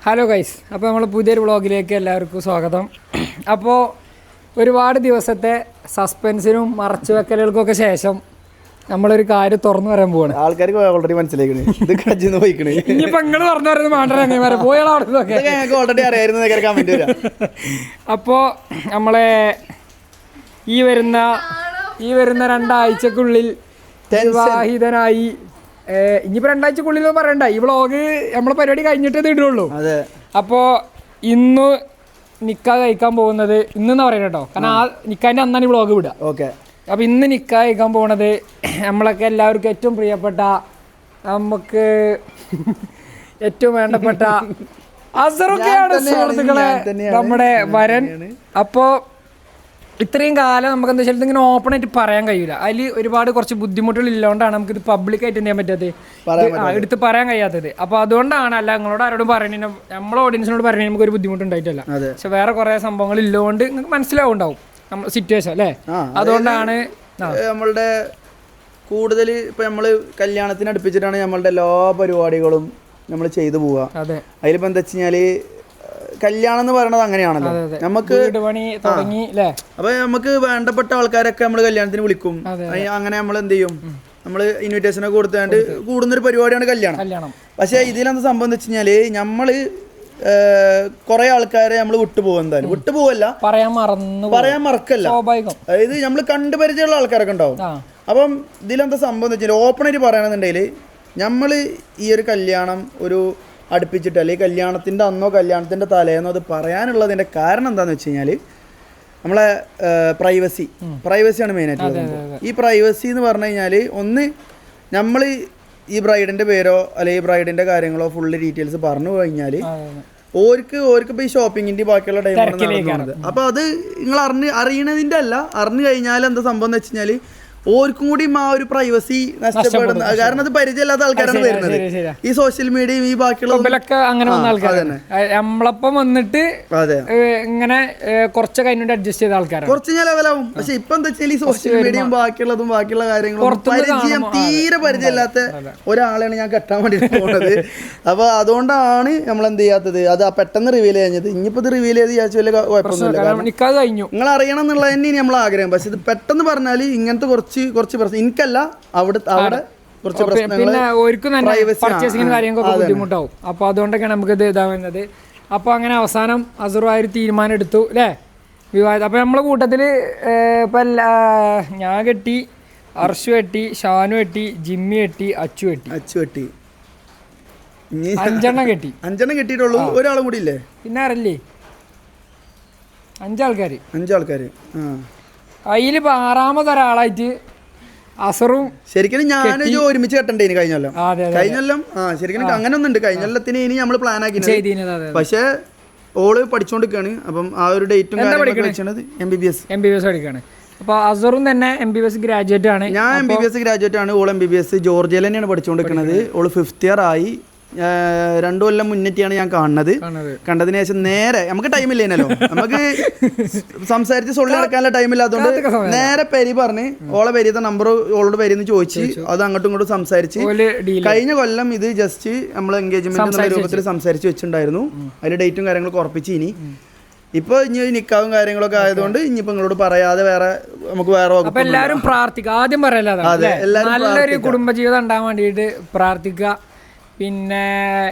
Hello guys, അപ്പോൾ നമ്മൾ പുതിയൊരു വ്ളോഗിലേക്ക് എല്ലാവർക്കും സ്വാഗതം. അപ്പോൾ ഒരുപാട് ദിവസത്തെ സസ്പെൻസിനും മറച്ചുവെക്കലുകൾക്കൊക്കെ ശേഷം നമ്മളൊരു കാര്യം തുറന്നു പറയാൻ പോവാണ്. ആൾക്കാർക്ക് ഓൾറെഡി മനസ്സിലാക്കണേ ഇത് കജിന്ന് പോയിക്കണേ. ഇനിയിപ്പോൾ നിങ്ങൾ പറഞ്ഞു പറയുന്നത് മാണ്ടേ പോയാൽ അവിടെ ഓൾറെഡി അറിയായിരുന്നു കമന്റ് വരാം. അപ്പോൾ നമ്മളെ ഈ വരുന്ന 2 ആഴ്ചക്കുള്ളിൽ വിവാഹിതനായി. ഇനിയിപ്പോൾ 2 ആഴ്ചക്കുള്ളിൽ പറയണ്ട, ഈ വ്ളോഗ് നമ്മളെ പരിപാടി കഴിഞ്ഞിട്ടേ ഇത് ഇടുള്ളൂ. അപ്പോൾ ഇന്ന് നിക്കാഹ് കഴിക്കാൻ പോകുന്നത് ഇന്നെന്നാ പറയുന്നത് കേട്ടോ, കാരണം ആ നിക്കാഹിൻ്റെ അന്നാണ് ഈ വ്ളോഗ് വിടുക. ഓക്കെ. അപ്പോൾ ഇന്ന് നിക്കാഹ് കഴിക്കാൻ പോകുന്നത് നമ്മളൊക്കെ എല്ലാവർക്കും ഏറ്റവും പ്രിയപ്പെട്ട, നമുക്ക് ഏറ്റവും വേണ്ടപ്പെട്ട അസറൊക്കെയാണ് സുഹൃത്തുക്കളെ, നമ്മുടെ വരൻ. അപ്പോൾ ഇത്രയും കാലം നമുക്ക് എന്താ വെച്ചാൽ ഇങ്ങനെ ഓപ്പൺ ആയിട്ട് പറയാൻ കഴിയില്ല. അതിൽ ഒരുപാട് കുറച്ച് ബുദ്ധിമുട്ടുകൾ ഇല്ലാണ്ടാണ് നമുക്കിത് പബ്ലിക്കായിട്ട് എന്ത് ചെയ്യാൻ പറ്റാത്തത്, എടുത്ത് പറയാൻ കഴിയാത്തത്. അപ്പോൾ അതുകൊണ്ടാണ്, അല്ല നിങ്ങളോട് ആരോടും പറയുന്നത്, നമ്മളെ ഓഡിയൻസിനോട് പറയുന്നത് നമുക്കൊരു ബുദ്ധിമുട്ടുണ്ടായിട്ടല്ല. പക്ഷെ വേറെ കുറേ സംഭവങ്ങൾ ഇല്ലോണ്ട് നിങ്ങൾക്ക് മനസ്സിലാവുണ്ടാവും നമ്മൾ സിറ്റുവേഷൻ അല്ലേ. അതുകൊണ്ടാണ് നമ്മളുടെ കൂടുതൽ ഇപ്പം നമ്മൾ കല്യാണത്തിന് അടുപ്പിച്ചിട്ടാണ് നമ്മളുടെ എല്ലാ പരിപാടികളും നമ്മൾ ചെയ്തു പോവുക. അതിലിപ്പോൾ എന്താ വെച്ച് കഴിഞ്ഞാൽ കല്യാണം എന്ന് പറയുന്നത് അങ്ങനെയാണല്ലോ, നമുക്ക് അപ്പൊ നമുക്ക് വേണ്ടപ്പെട്ട ആൾക്കാരൊക്കെ നമ്മൾ കല്യാണത്തിന് വിളിക്കും. അങ്ങനെ നമ്മൾ എന്ത് ചെയ്യും, നമ്മൾ ഇൻവിറ്റേഷനൊക്കെ കൊടുത്താണ്ട് കൂടുന്നൊരു പരിപാടിയാണ് കല്യാണം. പക്ഷെ ഇതിലെന്താ സംഭവം എന്ന് വെച്ച് കഴിഞ്ഞാല് നമ്മള് കുറെ ആൾക്കാരെ നമ്മൾ വിട്ടുപോകും. എന്തായാലും വിട്ടുപോകല്ല, പറയാൻ മറക്കല്ല. അതായത് നമ്മൾ കണ്ടുപരിചയമുള്ള ആൾക്കാരൊക്കെ ഉണ്ടാവും. അപ്പം ഇതിലെന്താ സംഭവം എന്ന് വെച്ചാൽ ഓപ്പൺ ആയിട്ട് പറയണമെന്നുണ്ടെങ്കിൽ നമ്മൾ ഈ ഒരു കല്യാണം ഒരു അടുപ്പിച്ചിട്ട് അല്ലെങ്കിൽ കല്യാണത്തിൻ്റെ അന്നോ കല്യാണത്തിൻ്റെ തലേന്നോ അത് പറയാനുള്ളതിൻ്റെ കാരണം എന്താണെന്ന് വെച്ച് കഴിഞ്ഞാൽ നമ്മളെ പ്രൈവസിയാണ് മെയിനായിട്ടുള്ളത്. ഈ പ്രൈവസി എന്ന് പറഞ്ഞു കഴിഞ്ഞാൽ ഒന്ന്, നമ്മൾ ഈ ബ്രൈഡിൻ്റെ പേരോ അല്ലെങ്കിൽ ഈ ബ്രൈഡിൻ്റെ കാര്യങ്ങളോ ഫുള്ള് ഡീറ്റെയിൽസ് പറഞ്ഞു കഴിഞ്ഞാൽ ഓർക്ക് ഇപ്പോൾ ഈ ഷോപ്പിങ്ങിൻ്റെ ബാക്കിയുള്ള ടൈമാണ് നടക്കുന്നത്. അപ്പോൾ അത് നിങ്ങൾ അറിയണതിൻ്റെ അല്ല, അറിഞ്ഞു കഴിഞ്ഞാൽ എന്താ സംഭവം എന്ന് വെച്ച് കഴിഞ്ഞാൽ ഓർക്കും കൂടി ആ ഒരു പ്രൈവസി നഷ്ടപ്പെടുന്ന, കാരണം അത് പരിചയമില്ലാത്ത ആൾക്കാരാണ് വരുന്നത്. ഈ സോഷ്യൽ മീഡിയയും ഈ ബാക്കിയുള്ള അങ്ങനെ വന്ന ആൾക്കാരാണ് നമ്മളപ്പം വന്നിട്ട് ഇങ്ങനെ കുറച്ച് കഴിഞ്ഞിട്ട് അഡ്ജസ്റ്റ് ചെയ്ത ആൾക്കാരാണ്, കുറച്ച് ഞാൻ ലെവലാവും. പക്ഷെ ഇപ്പൊ എന്താ വെച്ചാൽ ഈ സോഷ്യൽ മീഡിയയും ബാക്കിയുള്ളതും ബാക്കിയുള്ള കാര്യങ്ങളും തീരെ പരിചയമില്ലാത്ത ഒരാളെയാണ് ഞാൻ കെട്ടാൻ വേണ്ടിട്ട് പോകുന്നത്. അപ്പൊ അതുകൊണ്ടാണ് നമ്മൾ എന്ത് ചെയ്യാത്തത്, അത് പെട്ടെന്ന് റിവീൽ കഴിഞ്ഞത്. ഇനിയിപ്പോ ഇത് റിവീൽ ചെയ്ത് വിചാരിച്ചു വലിയ കുഴപ്പമൊന്നുമില്ല, കഴിഞ്ഞു. നിങ്ങൾ അറിയണം എന്നുള്ളത് തന്നെയാണ് നമ്മൾ ആഗ്രഹം. പക്ഷെ ഇത് പെട്ടെന്ന് പറഞ്ഞാൽ ഇങ്ങനത്തെ കുറച്ച് പ്രശ്നം എനിക്കല്ല, അവിടെ കുറച്ച് പിന്നെ ഒരിക്കലും തന്നെ പർച്ചേസിങ്ങിന് കാര്യങ്ങളൊക്കെ ബുദ്ധിമുട്ടാവും. അപ്പോൾ അതുകൊണ്ടൊക്കെയാണ് നമുക്ക് ഇത് ഇതാവുന്നത്. അപ്പോൾ അങ്ങനെ അവസാനം അസറു ആ ഒരു തീരുമാനം എടുത്തു അല്ലേ, വിവാഹം. അപ്പോൾ നമ്മളെ കൂട്ടത്തിൽ ഇപ്പം ഞാൻ കെട്ടി, അർഷു കെട്ടി, ഷാനു കെട്ടി, ജിമ്മി കെട്ടി, അച്ചു കെട്ടി 5 കെട്ടി. 5 കെട്ടിയിട്ടുള്ളൂ. ഒരാളും കൂടി ഇല്ലേ? പിന്നെ ആരല്ലേ, 5 ആൾക്കാർ. അതിലിപ്പോൾ 6ാമത് ഒരാളായിട്ട് അസറും. ശരിക്കും ഞാൻ ഒരുമിച്ച് കെട്ടണ്ടേ കഴിഞ്ഞ കൊല്ലം. ശരിക്കും അങ്ങനെ ഒന്നുണ്ട്, കഴിഞ്ഞ കൊല്ലത്തിന് ഇനി നമ്മൾ പ്ലാൻ ആക്കി. പക്ഷെ ഓള് പഠിച്ചോണ്ടിരിക്കാണ്. അപ്പം ആ ഒരു ഡേറ്റും MBBS പഠിക്കാണ്. അപ്പോൾ അസറും തന്നെ MBBS ഗ്രാജുവേറ്റ് ആണ്. ഞാൻ MBBS ഗ്രാജുവേറ്റ് ആണ്. ഓൾ MBBS ജോർജിയയിൽ തന്നെയാണ് പഠിച്ചുകൊണ്ടിരിക്കുന്നത്. ഓള് 5th ഇയർ ആയി. 2 കൊല്ലം മുന്നേറ്റിയാണ് ഞാൻ കണ്ടതിന് ശേഷം നേരെ നമുക്ക് ടൈമില്ലേനല്ലോ, നമുക്ക് സംസാരിച്ച് സൊള്ളി നടക്കാനുള്ള ടൈമില്ലാത്തതുകൊണ്ട് നേരെ പെരി പറഞ്ഞ് ഓളെ പെരിയത്തെ നമ്പർ ഓളോട് പെരിന്ന് ചോദിച്ച് അത് അങ്ങോട്ടും ഇങ്ങോട്ടും സംസാരിച്ച് കഴിഞ്ഞ കൊല്ലം ഇത് ജസ്റ്റ് നമ്മൾ എൻഗേജ്മെന്റ് എന്നുള്ള രൂപത്തിൽ സംസാരിച്ച് വെച്ചിട്ടുണ്ടായിരുന്നു. അതിൽ ഡേറ്റും കാര്യങ്ങളൊക്കെ ഉറപ്പിച്ച്. ഇപ്പൊ ഇനി നിക്കാവും കാര്യങ്ങളൊക്കെ ആയതുകൊണ്ട് ഇനിയിപ്പോ നിങ്ങളോട് പറയാതെ നമുക്ക് വേറെ എല്ലാവരും പ്രാർത്ഥിക്കുക. ആദ്യം പറയല്ലാതെ നല്ലൊരു കുടുംബജീവിതം ഉണ്ടാകാൻ വേണ്ടിയിട്ട് പ്രാർത്ഥിക്കുക. പിന്നെ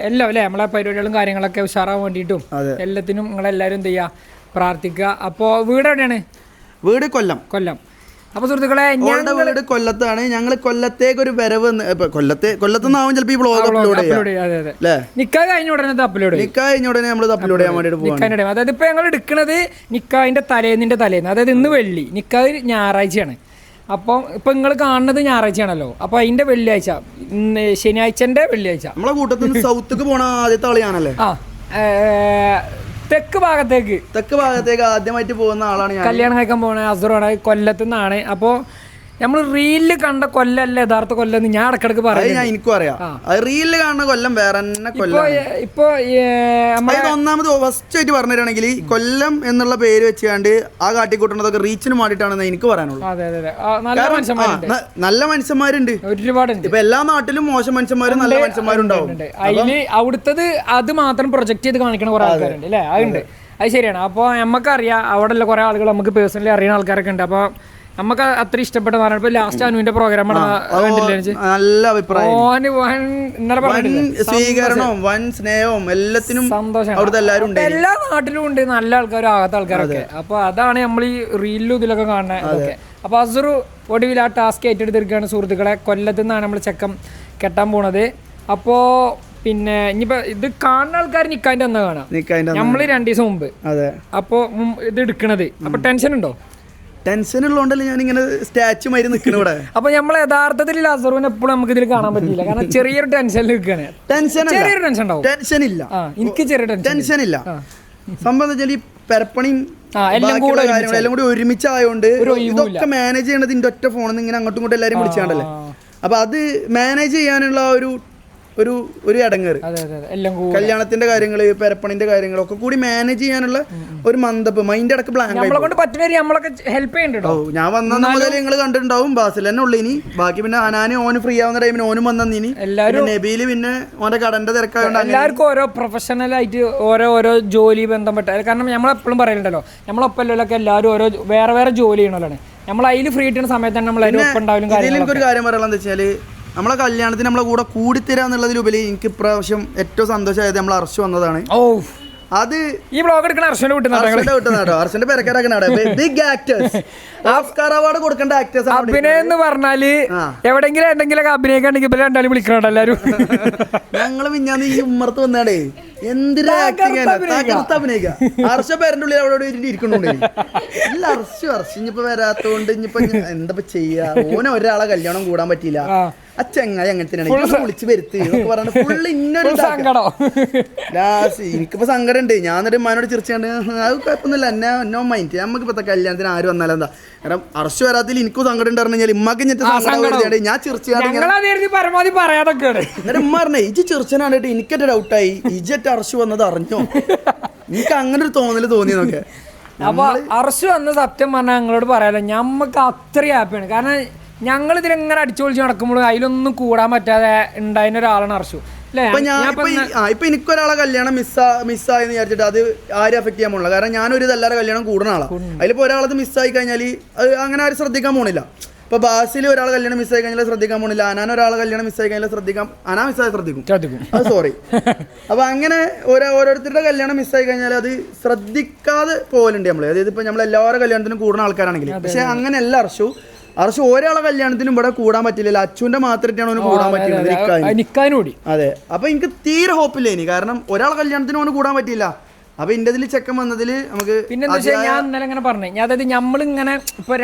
എല്ലാം അല്ലേ, നമ്മളെ പരിപാടികളും കാര്യങ്ങളൊക്കെ ഉഷാറാൻ വേണ്ടിയിട്ടും എല്ലാത്തിനും നിങ്ങളെല്ലാവരും എന്ത് ചെയ്യുക, പ്രാർത്ഥിക്കുക. അപ്പോൾ വീട് എവിടെയാണ്? വീട് കൊല്ലം. അപ്പോൾ സുഹൃത്തുക്കളെ, ഞങ്ങളുടെ വീട് കൊല്ലത്താണ്. ഞങ്ങൾ കൊല്ലത്തേക്ക് ഒരു വരവ് കൊല്ലത്തുനിന്നാവും ചിലപ്പോൾ ഈ വ്ളോഗ് അപ്ലോഡ് ചെയ്യാം. നിക്കാഹ് കഴിഞ്ഞ ഉടനെ നമ്മൾ അപ്ലോഡ് ചെയ്യാൻ വേണ്ടിയിട്ട് പോകും. അതായത് ഇപ്പോൾ ഞങ്ങൾ എടുക്കുന്നത് നിക്കാഹിൻ്റെ തലേന്ന്, അതായത് ഇന്ന് വെള്ളി, നിക്കാഹ് ഞായറാഴ്ചയാണ്. അപ്പം ഇപ്പൊ നിങ്ങൾ കാണുന്നത് ഞായറാഴ്ചയാണല്ലോ, അപ്പൊ അതിന്റെ വെള്ളിയാഴ്ച, ശനിയാഴ്ചന്റെ വെള്ളിയാഴ്ച നമ്മളെ കൂട്ടത്തിൽ സൗത്തേക്ക് പോണ ആദ്യത്തെ ആളെയാണല്ലേ. തെക്ക് ഭാഗത്തേക്ക് ആദ്യമായിട്ട് പോകുന്ന ആളാണ് ഞാൻ. കല്യാണം കഴിക്കാൻ പോണ അസറാണ്, കൊല്ലത്തു നിന്നാണ്. അപ്പോൾ നമ്മൾ റീലില് കണ്ട കൊല്ലല്ല യഥാർത്ഥ കൊല്ലെന്ന് ഞാൻ ഇടക്കിടക്ക് പറയും. എനിക്കും അറിയാം, അത് റീലില് കാണുന്ന കൊല്ലം വേറെ തന്നെ കൊല്ലം. ഇപ്പൊ ഒന്നാമത് ഫസ്റ്റ് ആയിട്ട് പറഞ്ഞിട്ടാണെങ്കിൽ കൊല്ലം എന്നുള്ള പേര് വെച്ചുകൊണ്ട് ആ കാട്ടിക്കൂട്ടുന്നതൊക്കെ റീച്ചിന് വേണ്ടിയിട്ടാണെന്ന് എനിക്ക് പറയാനുള്ളൂ. നല്ല മനുഷ്യന്മാരുണ്ട് ഒരുപാടുണ്ട്. ഇപ്പൊ എല്ലാ നാട്ടിലും മോശം മനുഷ്യന്മാരും നല്ല മനുഷ്യന്മാരുണ്ടാവും. അതില് അവിടുത്തത് അത് മാത്രം പ്രൊജക്ട് ചെയ്ത് കാണിക്കണ കുറെ ആൾക്കാരുണ്ട് അല്ലേ? അതുണ്ട്, അത് ശരിയാണ്. അപ്പോൾ നമുക്കറിയാം അവിടെ ഉള്ള കുറെ ആളുകൾ നമുക്ക് പേഴ്സണലി അറിയുന്ന ആൾക്കാരൊക്കെ ഉണ്ട്. അപ്പോൾ നമുക്ക് അത്ര ഇഷ്ടപ്പെട്ട ഇപ്പൊ ലാസ്റ്റ് അനുവിന്റെ പ്രോഗ്രാം നല്ല അഭിപ്രായം, സ്വീകരണവും വൻ സ്നേഹവും എല്ലാത്തിനും സന്തോഷം. അവിടുത്തെ എല്ലാവരും ഉണ്ട്, എല്ലാ നാട്ടിലും ഉണ്ട് നല്ല ആൾക്കാരും ആകാത്ത ആൾക്കാരൊക്കെ. അപ്പൊ അതാണ് നമ്മൾ ഈ റീലിലും ഇതിലൊക്കെ കാണുന്നത്. അപ്പൊ അസുർ ഒടുവിൽ ആ ടാസ്ക് ഏറ്റെടുത്തിരിക്കുകയാണ് സുഹൃത്തുക്കളെ. കൊല്ലത്ത് നിന്നാണ് നമ്മൾ ചെക്കം കെട്ടാൻ പോണത്. അപ്പോ പിന്നെ ഇനിയിപ്പോ ഇത് കാണുന്ന ആൾക്കാർ നിക്കാൻ്റെ അന്ന് കാണാം, നമ്മള് 2 ദിവസം മുമ്പ്. അപ്പൊ ഇത് എടുക്കണത് അപ്പൊ ടെൻഷൻ ഉണ്ടോ? ടെൻഷൻ ഉള്ളതുകൊണ്ടല്ലേ ഞാൻ ഇങ്ങനെ സ്റ്റാച്ചു മാതിരി നിൽക്കണം ഇവിടെ. അപ്പൊ നമ്മൾ യഥാർത്ഥത്തിൽ അസുറിനെ എപ്പോഴും നമുക്ക് ഇതിൽ കാണാൻ പറ്റില്ല, കാരണം ചെറിയൊരു ടെൻഷനിൽ നിൽക്കുകയാണ്. ചെറിയൊരു ടെൻഷൻ ഉണ്ടാവും. ടെൻഷൻ ഇല്ല, എനിക്ക് ചെറിയ ടെൻഷൻ ഇല്ല. സംഭവം വെച്ചാൽ ഈ പെരപ്പണിയും എല്ലാം കൂടി ഒരുമിച്ചായോണ്ട് ഇതൊക്കെ മാനേജ് ചെയ്യണത് ഇതിന്റെ ഒറ്റ ഫോണിൽ നിന്ന് ഇങ്ങനെ അങ്ങോട്ടും ഇങ്ങോട്ടും എല്ലാവരും വിളിച്ചാണ്ടല്ലേ. അപ്പൊ അത് മാനേജ് ചെയ്യാനുള്ള ഒരു ഇടങ്ങേറ്, കല്യാണത്തിന്റെ കാര്യങ്ങള് പെരപ്പണിന്റെ കാര്യങ്ങളൊക്കെ കൂടി മാനേജ് ചെയ്യാനുള്ള ഒരു മന്ദപ്പ്, മൈൻഡ് അടക്കം ബ്ലാങ്ക്. ഹെൽപ്പ് ചെയ്യണ്ടോ? ഞാൻ വന്ന മുതൽ നിങ്ങൾ കണ്ടിട്ടുണ്ടാവും. ബാസിൽ തന്നെ ഉള്ളു. ഇനി ബാക്കി പിന്നെ അനാന് ഓന് ഫ്രീ ആവുന്ന ടൈമിന് ഓനും വന്നിനി. എല്ലാവരും നബീല് പിന്നെ ഓന്റെ കടന്റെ തിരക്കായോണ്ട് എല്ലാവർക്കും ഓരോ പ്രൊഫഷണൽ ആയിട്ട് ഓരോ ജോലി ബന്ധപ്പെട്ട. കാരണം നമ്മളെപ്പോഴും പറയലുണ്ടല്ലോ, നമ്മളൊപ്പല്ലൊക്കെ എല്ലാവരും ഓരോ വേറെ ജോലി ചെയ്യണല്ലാണ്. നമ്മൾ അതിൽ ഫ്രീ കിട്ടുന്ന സമയത്ത് തന്നെ നമ്മൾ അതിൽ ഒപ്പുണ്ടാവും. ഒരു കാര്യം പറയാനുള്ളത് വെച്ചാല്, നമ്മളെ കല്യാണത്തിന് നമ്മളെ കൂടെ കൂടിത്തരാന്നുള്ളതിലുപരി എനിക്ക് ഇപ്രാവശ്യം ഏറ്റവും സന്തോഷമായത് നമ്മൾ അർശ് വന്നതാണ്. അത് ഈ ബ്ലോഗ് എടുക്കണ അർശന്റെ വിട്ടുന്നാട്ടോ. അർശന്റെ പെരക്കാരാക്കണ ബിഗ് ആക്ടേഴ്സ്, ഓസ്കാർ അവാർഡ് കൊടുക്കേണ്ട ആക്ടേഴ്സ്. അഭിനയം എന്ന് പറഞ്ഞാല് എവിടെങ്കിലും എന്തെങ്കിലും അഭിനയിക്കാണെങ്കിൽ ഇപ്പൊ രണ്ടാലും വിളിക്കണോ എല്ലാരും. ഞങ്ങള് മിഞ്ഞാന്ന് ഈ ഉമ്മർത്ത് വന്നാടേ എന്തിനാ അഭിനയിക്ക. അർശ പേരന്റെ ഉള്ളിൽ അവിടെ ഇരിക്കണുണ്ട്. ഇല്ല അർശ് ഇനിയിപ്പോ വരാത്തോണ്ട് ഇനിയിപ്പോ എന്താ ചെയ്യാ, ഓനെ ഒരാളെ കല്യാണം കൂടാൻ പറ്റിയില്ല. ആ ചങ്ങായി അങ്ങനത്തെ വിളിച്ച് വരുത്തി പറഞ്ഞ ഫുള്ള് ഇന്നൊരു സങ്കടം. എനിക്കിപ്പോ സങ്കടം ഉണ്ട്. ഞാനൊരു ഉമ്മാനോട് ചിരിച്ചാണ്ട് അത് കുഴപ്പമൊന്നുമില്ല, എന്നോ മൈൻഡ് നമുക്ക് ഇപ്പത്തെ കല്യാണത്തിന് ആര് വന്നാലും എന്താ. കാരണം അർശ വരാത്തിൽ എനിക്കും സങ്കടം ഉണ്ടായിരുന്നു കഴിഞ്ഞാൽ ഉമ്മക്ക് ഇങ്ങനത്തെ ഞാൻ ചിരിച്ചാണ്ട് എന്നിട്ട് ഉമ്മ പറഞ്ഞേ ഇജ് ചിരിച്ചനാണ് കേട്ടോ. എനിക്കെന്റെ ഡൗട്ടായി, ഇജറ്റ് അർശ് വന്നത് അറിഞ്ഞോ? എനിക്ക് അങ്ങനെ ഒരു തോന്നിയെന്നൊക്കെ. അപ്പൊ അർശ് വന്ന് സത്യം പറഞ്ഞാൽ ഞങ്ങളോട് പറയാലോ, ഞമ്മക്ക് അത്രയും ഹാപ്പിയാണ്. കാരണം ഞങ്ങൾ ഇതിലെങ്ങനെ അടിച്ചു പൊളിച്ച് നടക്കുമ്പോൾ അതിലൊന്നും കൂടാൻ പറ്റാതെ ഉണ്ടായിരുന്ന ഒരാളാണ് അർശു. ഇപ്പൊ എനിക്കൊരാളെ കല്യാണം മിസ്സായെന്ന് വിചാരിച്ചിട്ട് അത് ആരും അഫക്ട് ചെയ്യാൻ പോണില്ല. കാരണം ഞാനൊരു ഇതെല്ലാവരും കല്യാണം കൂടുന്ന ആളാണ്. അതിലിപ്പോ ഒരാളത് മിസ്സായി കഴിഞ്ഞാൽ അത് അങ്ങനെ ആരും ശ്രദ്ധിക്കാൻ പോണില്ല. ഇപ്പൊ ബാസിൽ ഒരാളെ കല്യാണം മിസ്സായി കഴിഞ്ഞാൽ ശ്രദ്ധിക്കാൻ പോണില്ല. അനാൻ ഒരാളെ കല്യാണം മിസ്സായി കഴിഞ്ഞാൽ അനാ മിസ്സായി ശ്രദ്ധിക്കും. സോറി. അപ്പൊ അങ്ങനെ ഓരോരുത്തരുടെ കല്യാണം മിസ്സായി കഴിഞ്ഞാൽ അത് ശ്രദ്ധിക്കാതെ പോലുണ്ട് നമ്മള്. അതായത് ഇപ്പൊ നമ്മൾ എല്ലാവരുടെ കല്യാണത്തിനും കൂടുന്ന ആൾക്കാരാണെങ്കിൽ. പക്ഷെ അങ്ങനെയല്ല അർശു ഒരാളെ കല്യാണത്തിനും ഇവിടെ കൂടാൻ പറ്റില്ല. അച്ചുവിന്റെ മാത്രമായിട്ടാണ് അവന് കൂടാൻ പറ്റിയത്. അതെ. അപ്പൊ എനിക്ക് തീരെ ഹോപ്പില്ല ഇനി, കാരണം ഒരാളെ കല്യാണത്തിനും അവന് കൂടാൻ പറ്റില്ല. അപ്പൊ ഇന്റെ ചെക്കൻ വന്നതില് നമുക്ക് പിന്നെ ഞാൻ ഇന്നലെ ഇങ്ങനെ പറഞ്ഞു, അതായത് നമ്മളിങ്ങനെ ഇപ്പൊ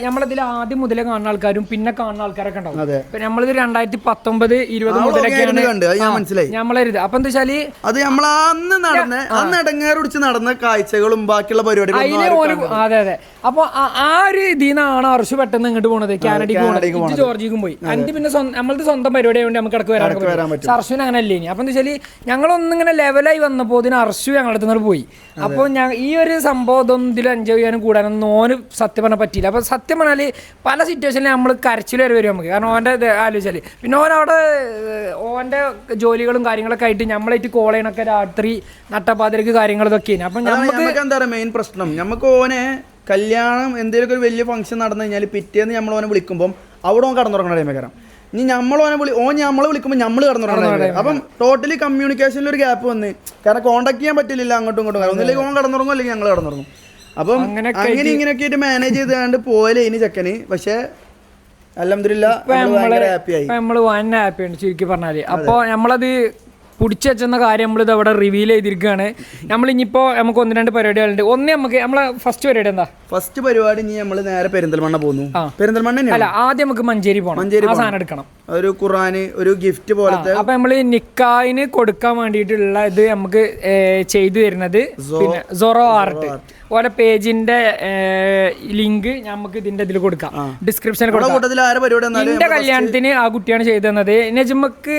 നമ്മളിതിൽ ആദ്യം മുതലേ കാണുന്ന ആൾക്കാരും പിന്നെ കാണുന്ന ആൾക്കാരൊക്കെ ഉണ്ടാവും. ഇപ്പൊ നമ്മളിത് 2019-20 മുതലൊക്കെയാണ് നമ്മളരുത്. അപ്പൊ എന്താ വെച്ചാല് അത് നമ്മൾ അന്ന് ഇടങ്ങേറുടിച്ച് നടന്ന കാഴ്ചകളും ബാക്കിയുള്ള പരിപാടികളും. അതെ. അപ്പൊ ആ ഒരു ഇതിന്നാണ് അർശു പെട്ടെന്ന് ഇങ്ങോട്ട് പോണത്, കാനഡയ്ക്ക് പോണത്, ജോർജിയക്കും പോയി. അതിന് പിന്നെ നമ്മളത് സ്വന്തം പരിപാടി ആയതുകൊണ്ട് നമുക്ക് ഇടക്ക് വരാൻ പറ്റും. അർശുവിന് അങ്ങനെ അല്ലേ ഇനി. അപ്പൊ എന്താ വെച്ചാല് ഞങ്ങളൊന്നിങ്ങനെ ലെവലായി വന്നപ്പോ ഇതിന് അർശു ഞങ്ങളുടെ അടുത്ത് പോയി. അപ്പോൾ ഈ ഒരു സംഭവം ഇതൊന്നും ഇതിൽ എൻജോയ് ചെയ്യാനും കൂടാനൊന്നും ഓന് സത്യം പറഞ്ഞാൽ പറ്റിയില്ല. അപ്പോൾ സത്യം പറഞ്ഞാൽ പല സിറ്റുവേഷനിൽ നമ്മൾ കരച്ചിൽ വരെ വരും നമുക്ക്. കാരണം ഓൻ്റെ ആലോചിച്ചാൽ പിന്നെ ഓനവിടെ ഓൻ്റെ ജോലികളും കാര്യങ്ങളൊക്കെ ആയിട്ട് നമ്മളായിട്ട് കോൾ ചെയ്യണൊക്കെ രാത്രി നട്ടപ്പാതിരക്ക് കാര്യങ്ങളൊക്കെ. അപ്പം നമുക്ക് എന്താ പറയുക മെയിൻ പ്രശ്നം, നമുക്ക് ഓനെ കല്യാണം എന്തെങ്കിലുമൊക്കെ ഒരു വലിയ ഫംഗ്ഷൻ നടന്നു കഴിഞ്ഞാൽ പിറ്റേന്ന് നമ്മൾ ഓനെ വിളിക്കുമ്പം അവിടെ ഓൻ കടന്നുറങ്ങണ ടൈമേക്കാരം. ഇനി നമ്മളെ നമ്മളെ വിളിക്കുമ്പോൾ നമ്മൾ കടന്നുറങ്ങുന്നത്. അപ്പം ടോട്ടലി കമ്മ്യൂണിക്കേഷനിൽ ഒരു ഗ്യാപ്പ് വന്ന്, കാരണം കോൺടാക്ട് ചെയ്യാൻ പറ്റില്ല അങ്ങോട്ടും ഇങ്ങോട്ടും. ഒന്നില്ലെങ്കിൽ ഓൻ കടന്നുറങ്ങും അല്ലെങ്കിൽ ഞങ്ങൾ കടന്നുറങ്ങും. അപ്പം അങ്ങനെ ഇങ്ങനെയൊക്കെ ആയിട്ട് മാനേജ് ചെയ്താണ്ട് പോയാലേ ഇനി ചെക്കന്. പക്ഷെ അൽഹംദുലില്ലാ നമ്മള് വൻ ഹാപ്പിയാണ് ശരിക്കും പറഞ്ഞാല്. അപ്പോൾ നമ്മളത് പിടിച്ചു വെച്ചെന്ന കാര്യം നമ്മളിത് അവിടെ റിവീൽ ചെയ്തിരിക്കുകയാണ്. നമ്മളിനിയിപ്പോൾ നമുക്ക് 1-2 പരിപാടികളുണ്ട്. നമുക്ക് നമ്മളെ ഫസ്റ്റ് പരിപാടി എന്താ? ഫസ്റ്റ് പരിപാടി ഇനി നമ്മൾ നേരെ പെരിന്തൽമണ്ണ പോകുന്നു. പെരിന്തൽമണ്ണ അല്ല, ആദ്യം നമുക്ക് മഞ്ചേരി പോകണം, ആ സാധനം എടുക്കണം. ഒരു ഖുർആന് ഒരു ഗിഫ്റ്റ് പോലത്തെ. അപ്പൊ നമ്മള് നിക്കാഹിന് കൊടുക്കാൻ വേണ്ടിയിട്ടുള്ള ഇത് നമുക്ക് ചെയ്തു തരുന്നത് പിന്നെ സൊറോ ആർട്ട് ഓരോ പേജിന്റെ ലിങ്ക് നമുക്ക് ഇതിന്റെ ഇതിൽ കൊടുക്കാം, ഡിസ്ക്രിപ്ഷനിൽ കൊടുക്കാം. എന്റെ കല്യാണത്തിന് ആ കുട്ടിയാണ് ചെയ്തു തന്നത്. നജ്മക്ക്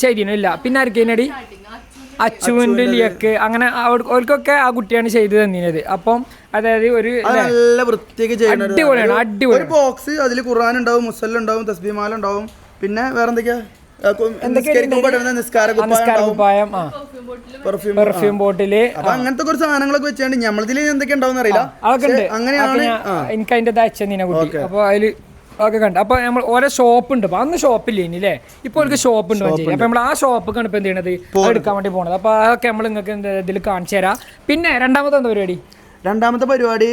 ചെയ്തില്ല, പിന്നെ ആർക്കേനടി അച്ചുവിന്റെ ലിയക്ക്, അങ്ങനെ അവർക്കൊക്കെ ആ കുട്ടിയാണ് ചെയ്തു തന്നിരുന്നത്. അപ്പം അതായത് ഒരു നല്ല വൃത്തിക്ക് അടിപൊളിയാണ്. അടിപൊളി ബോക്സ്, അതിൽ ഖുർആൻ ഉണ്ടാവും, മുസല്ല ഉണ്ടാവും, തസ്ബീമാല ഉണ്ടാവും, പിന്നെ വേറെന്തൊക്കെയാ പെർഫ്യൂം ബോട്ടില്, അങ്ങനത്തെ കുറച്ച് സാധനങ്ങളൊക്കെ വെച്ചാണ്ട് നമ്മളിതിൽ എന്തൊക്കെ ഉണ്ടാവും അറിയില്ല. അങ്ങനെയാണ് എനിക്ക് അതിന്റെ അച്ഛനെ കുട്ടി. അപ്പൊ അതില് ഒക്കെ കണ്ടു. അപ്പൊ നമ്മൾ ഓരോ ഷോപ്പ് ഉണ്ട്. അപ്പൊ അന്ന് ഷോപ്പില്ല ഇനി അല്ലേ, ഇപ്പൊ അവർക്ക് ഷോപ്പ് ഉണ്ട് മഞ്ചേരി. അപ്പൊ നമ്മൾ ആ ഷോപ്പൊക്കെയാണ് ഇപ്പൊ എന്ത് ചെയ്യണത്, എടുക്കാൻ വേണ്ടി പോണത്. അപ്പൊ അതൊക്കെ നമ്മൾ നിങ്ങൾക്ക് ഇതിൽ കാണിച്ചു തരാം. പിന്നെ രണ്ടാമത്തെ എന്താ പരിപാടി? രണ്ടാമത്തെ പരിപാടി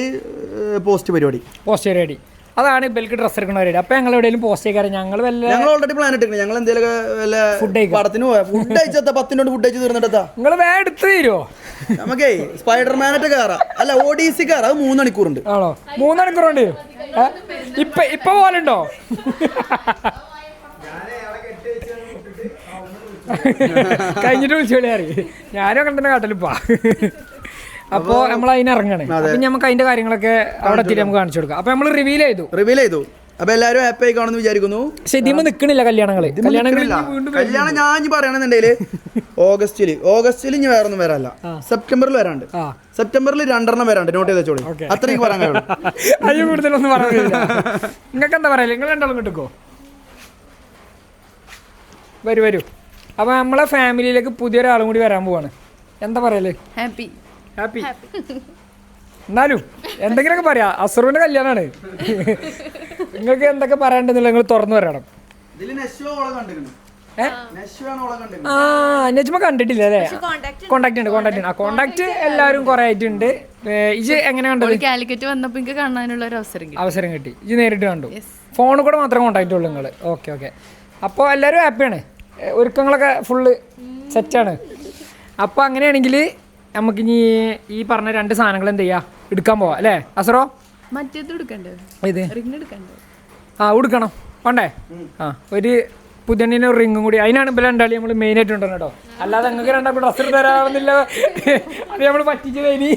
പോസ്റ്റ് പരിപാടി അതാണ് ബെൽക്ക് ഡ്രസ് എടുക്കുന്ന പരിപാടി. അപ്പൊ ഞങ്ങൾ എവിടെയെങ്കിലും പോസ്റ്റ് ചെയ്യാറ് ഞങ്ങൾ ഓൾറെഡി പ്ലാൻ ഇട്ടിട്ടുണ്ട്. ഞങ്ങൾ എന്തെങ്കിലും ഫുഡ് അയച്ചാ 10 ഫുഡ് അയച്ചു തീർന്നിട്ടാ നിങ്ങൾ വേറെ എടുത്ത് തരുമോ? നമുക്കേ സ്പൈഡർമാനായിട്ട് കയറാം. അല്ല, ODC കയറാം. അത് 3 മണിക്കൂറുണ്ട്. ആണോ? 3 മണിക്കൂറുണ്ട്. ഇപ്പൊ പോലുണ്ടോ? കഴിഞ്ഞിട്ട് വിളിച്ചോളി അറിയ, ഞാനും കണ്ടെന്നെ കാട്ടലിപ്പാ. അപ്പൊ നമ്മൾ അതിന് ഇറങ്ങാണ്. അപ്പൊ നമുക്ക് അതിന്റെ കാര്യങ്ങളൊക്കെ അവിടെ എത്തിയിട്ട് നമുക്ക് കാണിച്ചു കൊടുക്കാം. അപ്പൊ നമ്മൾ റിവീൽ ചെയ്തു. അപ്പൊ എല്ലാരും ഹാപ്പി ആയി കാണുമെന്ന് വിചാരിക്കുന്നു. പക്ഷെ ഇതിമ്മ നിക്കണില്ല കല്യാണം ഞാൻ പറയണെന്നുണ്ടെങ്കില് ഓഗസ്റ്റിൽ ഇനി വേറൊന്നും വരാല്ല. സെപ്റ്റംബറിൽ വരാണ്ട്. സെപ്റ്റംബറിൽ 2 വരാണ്ട്. നോട്ട് ചെയ്ത് വെച്ചോളൂ. അത്രയ്ക്ക് പറയാൻ കഴിയുള്ളൂ. അതിന് കൂടുതലൊന്നും പറയാനില്ല. നിങ്ങൾക്ക് എന്താ പറയല്ലേ? നിങ്ങൾ രണ്ടാളും കിട്ടുക്കോ? വരൂ. അപ്പൊ നമ്മളെ ഫാമിലിയിലേക്ക് പുതിയൊരാളും കൂടി വരാൻ പോവാണ്. എന്താ പറയല്ലേ? ഹാപ്പി. എന്നാലും എന്തെങ്കിലുമൊക്കെ പറയാ. അസറുവിന്റെ കല്യാണമാണ്. നിങ്ങൾക്ക് എന്തൊക്കെ പറയാണ്ടെന്നുള്ള നിങ്ങൾ തുറന്നു പറയണം. നജ്മ കണ്ടിട്ടില്ല അല്ലേ? കോണ്ടാക്ട് ഉണ്ട്. ആ കോണ്ടാക്ട് എല്ലാവരും കുറെ ആയിട്ടുണ്ട്. ഇജ് എങ്ങനെ കണ്ടത്? കാലിക്കറ്റ് വന്നപ്പോ എനിക്ക് കാണാനുള്ള ഒരു അവസരം കിട്ടി. ഇജ് നേരിട്ട് കണ്ടു? ഫോണിൽ കൂടെ മാത്രമേ കോണ്ടാക്ട് ഉള്ളൂ നിങ്ങൾ? ഓക്കെ. അപ്പോൾ എല്ലാവരും ഹാപ്പിയാണ്. ഒരുക്കങ്ങളൊക്കെ ഫുള്ള് സെറ്റാണ്. അപ്പോൾ അങ്ങനെയാണെങ്കിൽ നമുക്കിനി ഈ പറഞ്ഞ 2 സാധനങ്ങൾ എന്ത് ചെയ്യാ, എടുക്കാൻ പോവാ അല്ലേ അസറോ? ഉടുക്കണം വേണ്ടേ? ഒരു പുതിയ റിങ്ങും കൂടി. അതിനാണ് ഇപ്പോൾ രണ്ടാളി നമ്മൾ മെയിൻ ആയിട്ട് ഉണ്ടോ കേട്ടോ. അല്ലാതെ നിങ്ങൾക്ക് രണ്ടാൾക്ക് ഡ്രസ്സ് തരാമെന്നില്ല. അത് നമ്മൾ പറ്റിച്ച് കഴിഞ്ഞ്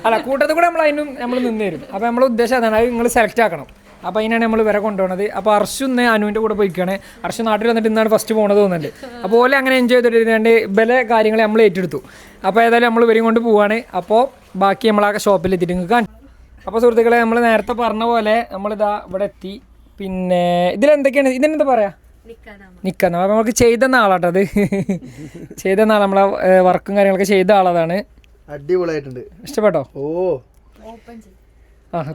അല്ല, കൂട്ടത്തിൽ കൂടെ നമ്മൾ അതിനും നമ്മൾ നിന്ന് തരും. അപ്പോൾ നമ്മളെ ഉദ്ദേശം അതാണ്, അത് നിങ്ങൾ സെലക്ട് ആക്കണം. അപ്പോൾ അതിനാണ് നമ്മൾ വരെ കൊണ്ടുപോകുന്നത്. അപ്പോൾ അർഷു ഇന്ന് അനുവിൻ്റെ കൂടെ പോയിക്കാണ്. അർഷു നാട്ടിൽ വന്നിട്ട് ഇന്നാണ് ഫസ്റ്റ് പോകണത് തോന്നുന്നുണ്ട്. അപ്പോൾ ഓലെ അങ്ങനെ എൻജോയ് ചെയ്തിട്ട് ബല കാര്യങ്ങൾ നമ്മൾ ഏറ്റെടുത്തു. അപ്പോൾ ഏതായാലും നമ്മൾ ഇവരെയും കൊണ്ട് പോവാണ്. അപ്പോൾ ബാക്കി നമ്മൾ ആ ഷോപ്പിൽ എത്തിയിട്ട് നിങ്ങൾക്ക് കാണും. അപ്പോൾ സുഹൃത്തുക്കളെ, നമ്മൾ നേരത്തെ പറഞ്ഞ പോലെ നമ്മളിതാ ഇവിടെ എത്തി. പിന്നെ ഇതിലെന്തൊക്കെയാണ്, ഇതിനെന്താ പറയാ, നിൽക്കുന്ന. അപ്പോൾ നമുക്ക് ചെയ്ത ആളാട്ടോ അത്. ചെയ്ത ആൾ നമ്മളെ വർക്കും കാര്യങ്ങളൊക്കെ ചെയ്ത ആളതാണ്. അടിപൊളിയായിട്ടുണ്ട്. ഇഷ്ടപ്പെട്ടോ?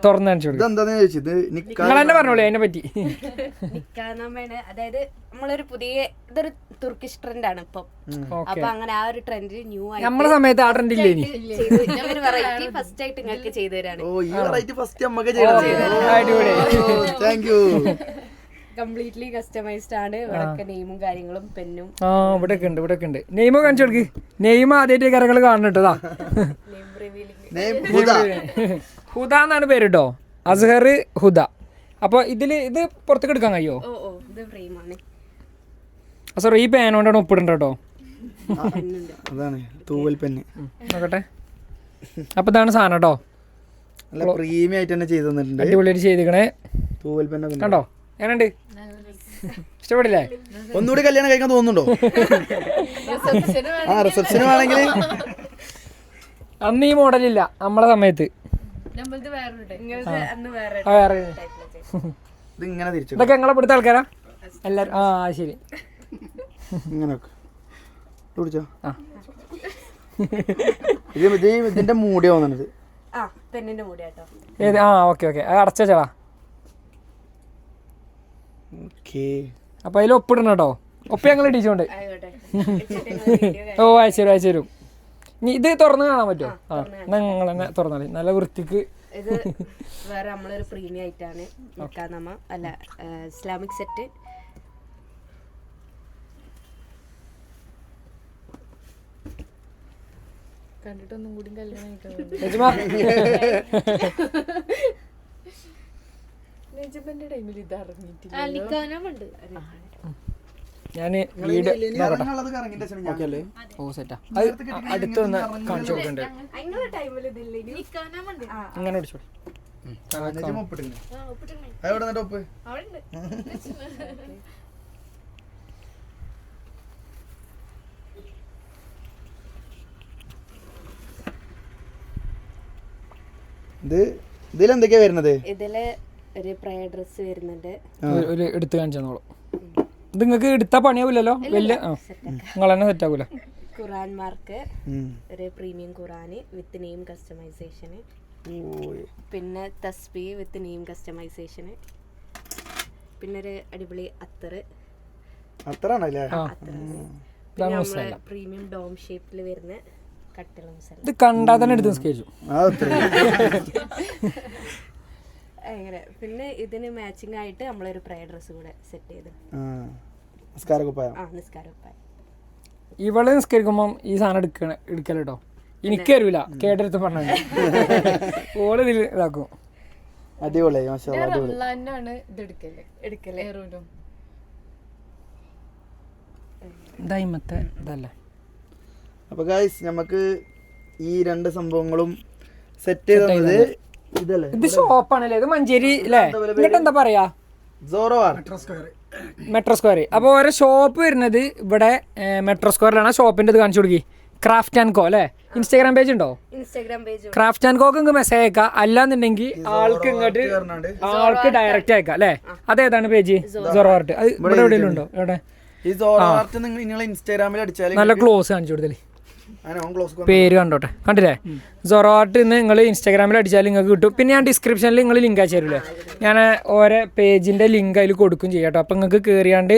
തുറന്നു കാണിച്ചു നിങ്ങളെന്നെ പറഞ്ഞോളൂ അതിനെ പറ്റി. അതായത് നമ്മളൊരു പുതിയ ഇതൊരു തുർക്കിഷ് ട്രെൻഡ് ആണ് ഇപ്പം. അപ്പൊ അങ്ങനെ ആ ഒരു ട്രെൻഡ് ന്യൂ ആയി നമ്മുടെ സമയത്ത് ആ ട്രെൻഡ് ഇല്ലേ? വെറൈറ്റി ഫസ്റ്റ് ആയിട്ട് നിങ്ങൾക്ക് ചെയ്തു തരാണ്. കംപ്ലീറ്റ്ലി കസ്റ്റമൈസ്ഡ് ആണ്. ഇവിടെ നെയിമും കാര്യങ്ങളും പെന്നും ഇവിടെ ഉണ്ട്. നെയിം കാണിച്ചു കൊടുക്ക്. നെയിം ആദ്യമായിട്ട് കാര്യങ്ങൾ കാണുന്നുണ്ടതാ. ഹുദ എന്നാണ് പേര് കേട്ടോ. അസ്ഹർ ഹുദ. അപ്പോൾ ഇത് പുറത്തേക്ക് എടുക്കാൻ കഴിയോ? അസർ ഈ പേനോണ്ടാണ് ഒപ്പിടണ്ട കേട്ടോ. നോക്കട്ടെ. അപ്പോൾ ഇതാണ് സാധനം കേട്ടോ. അടിപൊളിയായിട്ട് ചെയ്തിരിക്കണേ. കണ്ടോ എങ്ങനെയുണ്ട്? ഇഷ്ടപ്പെടില്ലേ? ഒന്നുകൂടി കല്യാണം കഴിക്കാൻ തോന്നുന്നുണ്ടോ? റിസപ്ഷന് വേണമെങ്കിൽ. അന്ന് ഈ മോഡലില്ല നമ്മളെ സമയത്ത്. ഇതൊക്കെ ഞങ്ങളെ ഇവിടുത്തെ ആൾക്കാരാ എല്ലാരും. ശരി. ഇതിന്റെ മൂടിയാ വന്നത്. ഏത്? ഓക്കെ. അത് അടച്ചാ. അപ്പൊ അതിൽ ഒപ്പിടണം കേട്ടോ. ഒപ്പ് ഞങ്ങൾ ഇടിച്ചോണ്ട്. അയച്ചു തരും. ഇത് തുറന്ന് കാണാൻ പറ്റുമോ? നിങ്ങൾ തന്നെ തുറന്നാല് നല്ല വൃത്തിക്ക്. ഇത് വേറെ നമ്മളൊരു പ്രീമിയം ആയിട്ടാണ് അല്ല ഇസ്ലാമിക് സെറ്റ്. കണ്ടിട്ടൊന്നും കൂടി കല്യാണം നിജബന്റെ ടൈമിൽ ഇത് അറിഞ്ഞിട്ടില്ല. ഞാൻ വീട് സെറ്റാ അടുത്ത് വന്ന് കാണിച്ചു കൊടുക്കണ്ടേ അങ്ങനെ പിടിച്ചോ. ഇതിലെന്തൊക്കെയാ വരുന്നത്? ഇതില് ഒരു പ്രയർ ഡ്രസ് വരുന്നുണ്ട്. ഒരു എടുത്ത് കാണിച്ചോളൂ. ഇത് നിങ്ങൾക്ക് എടുത്താ പണിയാവില്ലല്ലോ വലിയ നിങ്ങൾ തന്നെ സെറ്റ് ആകൂല. ഖുറാൻ മാർക്ക്, ഒരു പ്രീമിയം ഖുറാന് വിത്ത് നെയിം കസ്റ്റമൈസേഷന്, പിന്നെ തസ്ബീ വിത്ത് നെയിം കസ്റ്റമൈസേഷന്, പിന്നെ ഒരു അടിപൊളി അത്തറാണല്ലേ? പിന്നെ നമ്മള് പ്രീമിയം ഡോം ഷേപ്പിൽ വരുന്ന കട്ടില മുസല്ല. ഇത് കണ്ടാ തന്നെ എടുത്ത് നിസ്കരിച്ചു. അങ്ങനെ പിന്നെ ഇതിന് മാച്ചിങ് ആയിട്ട് നമ്മളൊരു പ്രയർ ഡ്രസ് കൂടെ സെറ്റ് ചെയ്ത് നിസ്കാരക്കുപ്പായം. ഇവള് നിസ്കരിക്കുമ്പം ഈ സാധനം എടുക്കല്ലോ. എനിക്ക് തരൂല, കേട്ടെടുത്ത് പറഞ്ഞു ഓള് ഇതിൽ ഇതാക്കും. അടിപൊളി. ഇതായിമത്തെ ഇതല്ലേ. അപ്പൊ ഗൈസ് നമുക്ക് ഈ രണ്ട് സംഭവങ്ങളും സെറ്റ് ചെയ്തത് ഇതല്ലേ? ഇത് ഷോപ്പാണല്ലേ? ഇത് മഞ്ചേരി അല്ലേ? എന്നിട്ട് എന്താ പറയാ? Metro square. അപ്പൊ ഓരോ ഷോപ്പ് വരുന്നത് ഇവിടെ മെട്രോ സ്ക്വയറിലാണ്. ഷോപ്പിന്റെ ഇത് കാണിച്ചു കൊടുക്കി. ക്രാഫ്റ്റ് ആൻഡ് കോ അല്ലേ? ഇൻസ്റ്റാഗ്രാം പേജ് ഉണ്ടോ? ക്രാഫ്റ്റ് ആൻഡ് കോക്ക് നിങ്ങൾക്ക് മെസ്സേജ് അയക്കാം. അല്ലാന്നുണ്ടെങ്കിൽ ആൾക്ക് ഡയറക്റ്റ് അയക്കാം അല്ലേ? അതേതാണ് പേജ്? സൊറോ ആർട്ട്. അത് ഇവിടെ എവിടെയെങ്കിലും ഉണ്ടോ? എവിടെ? നല്ല ക്ലോസ് കാണിച്ചു കൊടുത്തല്ലേ. പേര് കണ്ടോട്ടെ, കണ്ടില്ലേ? സൊറോ ആർട്ട് നിങ്ങൾ ഇൻസ്റ്റാഗ്രാമിൽ അടിച്ചാൽ നിങ്ങൾക്ക് കിട്ടും. പിന്നെ ഞാൻ ഡിസ്ക്രിപ്ഷനിൽ നിങ്ങൾ ലിങ്ക് അയച്ചു തരില്ലേ? ഞാൻ ഓരോ പേജിൻ്റെ ലിങ്ക് അതിൽ കൊടുക്കും ചെയ്യാം കേട്ടോ. അപ്പം നിങ്ങൾക്ക് കയറിയാണ്ട്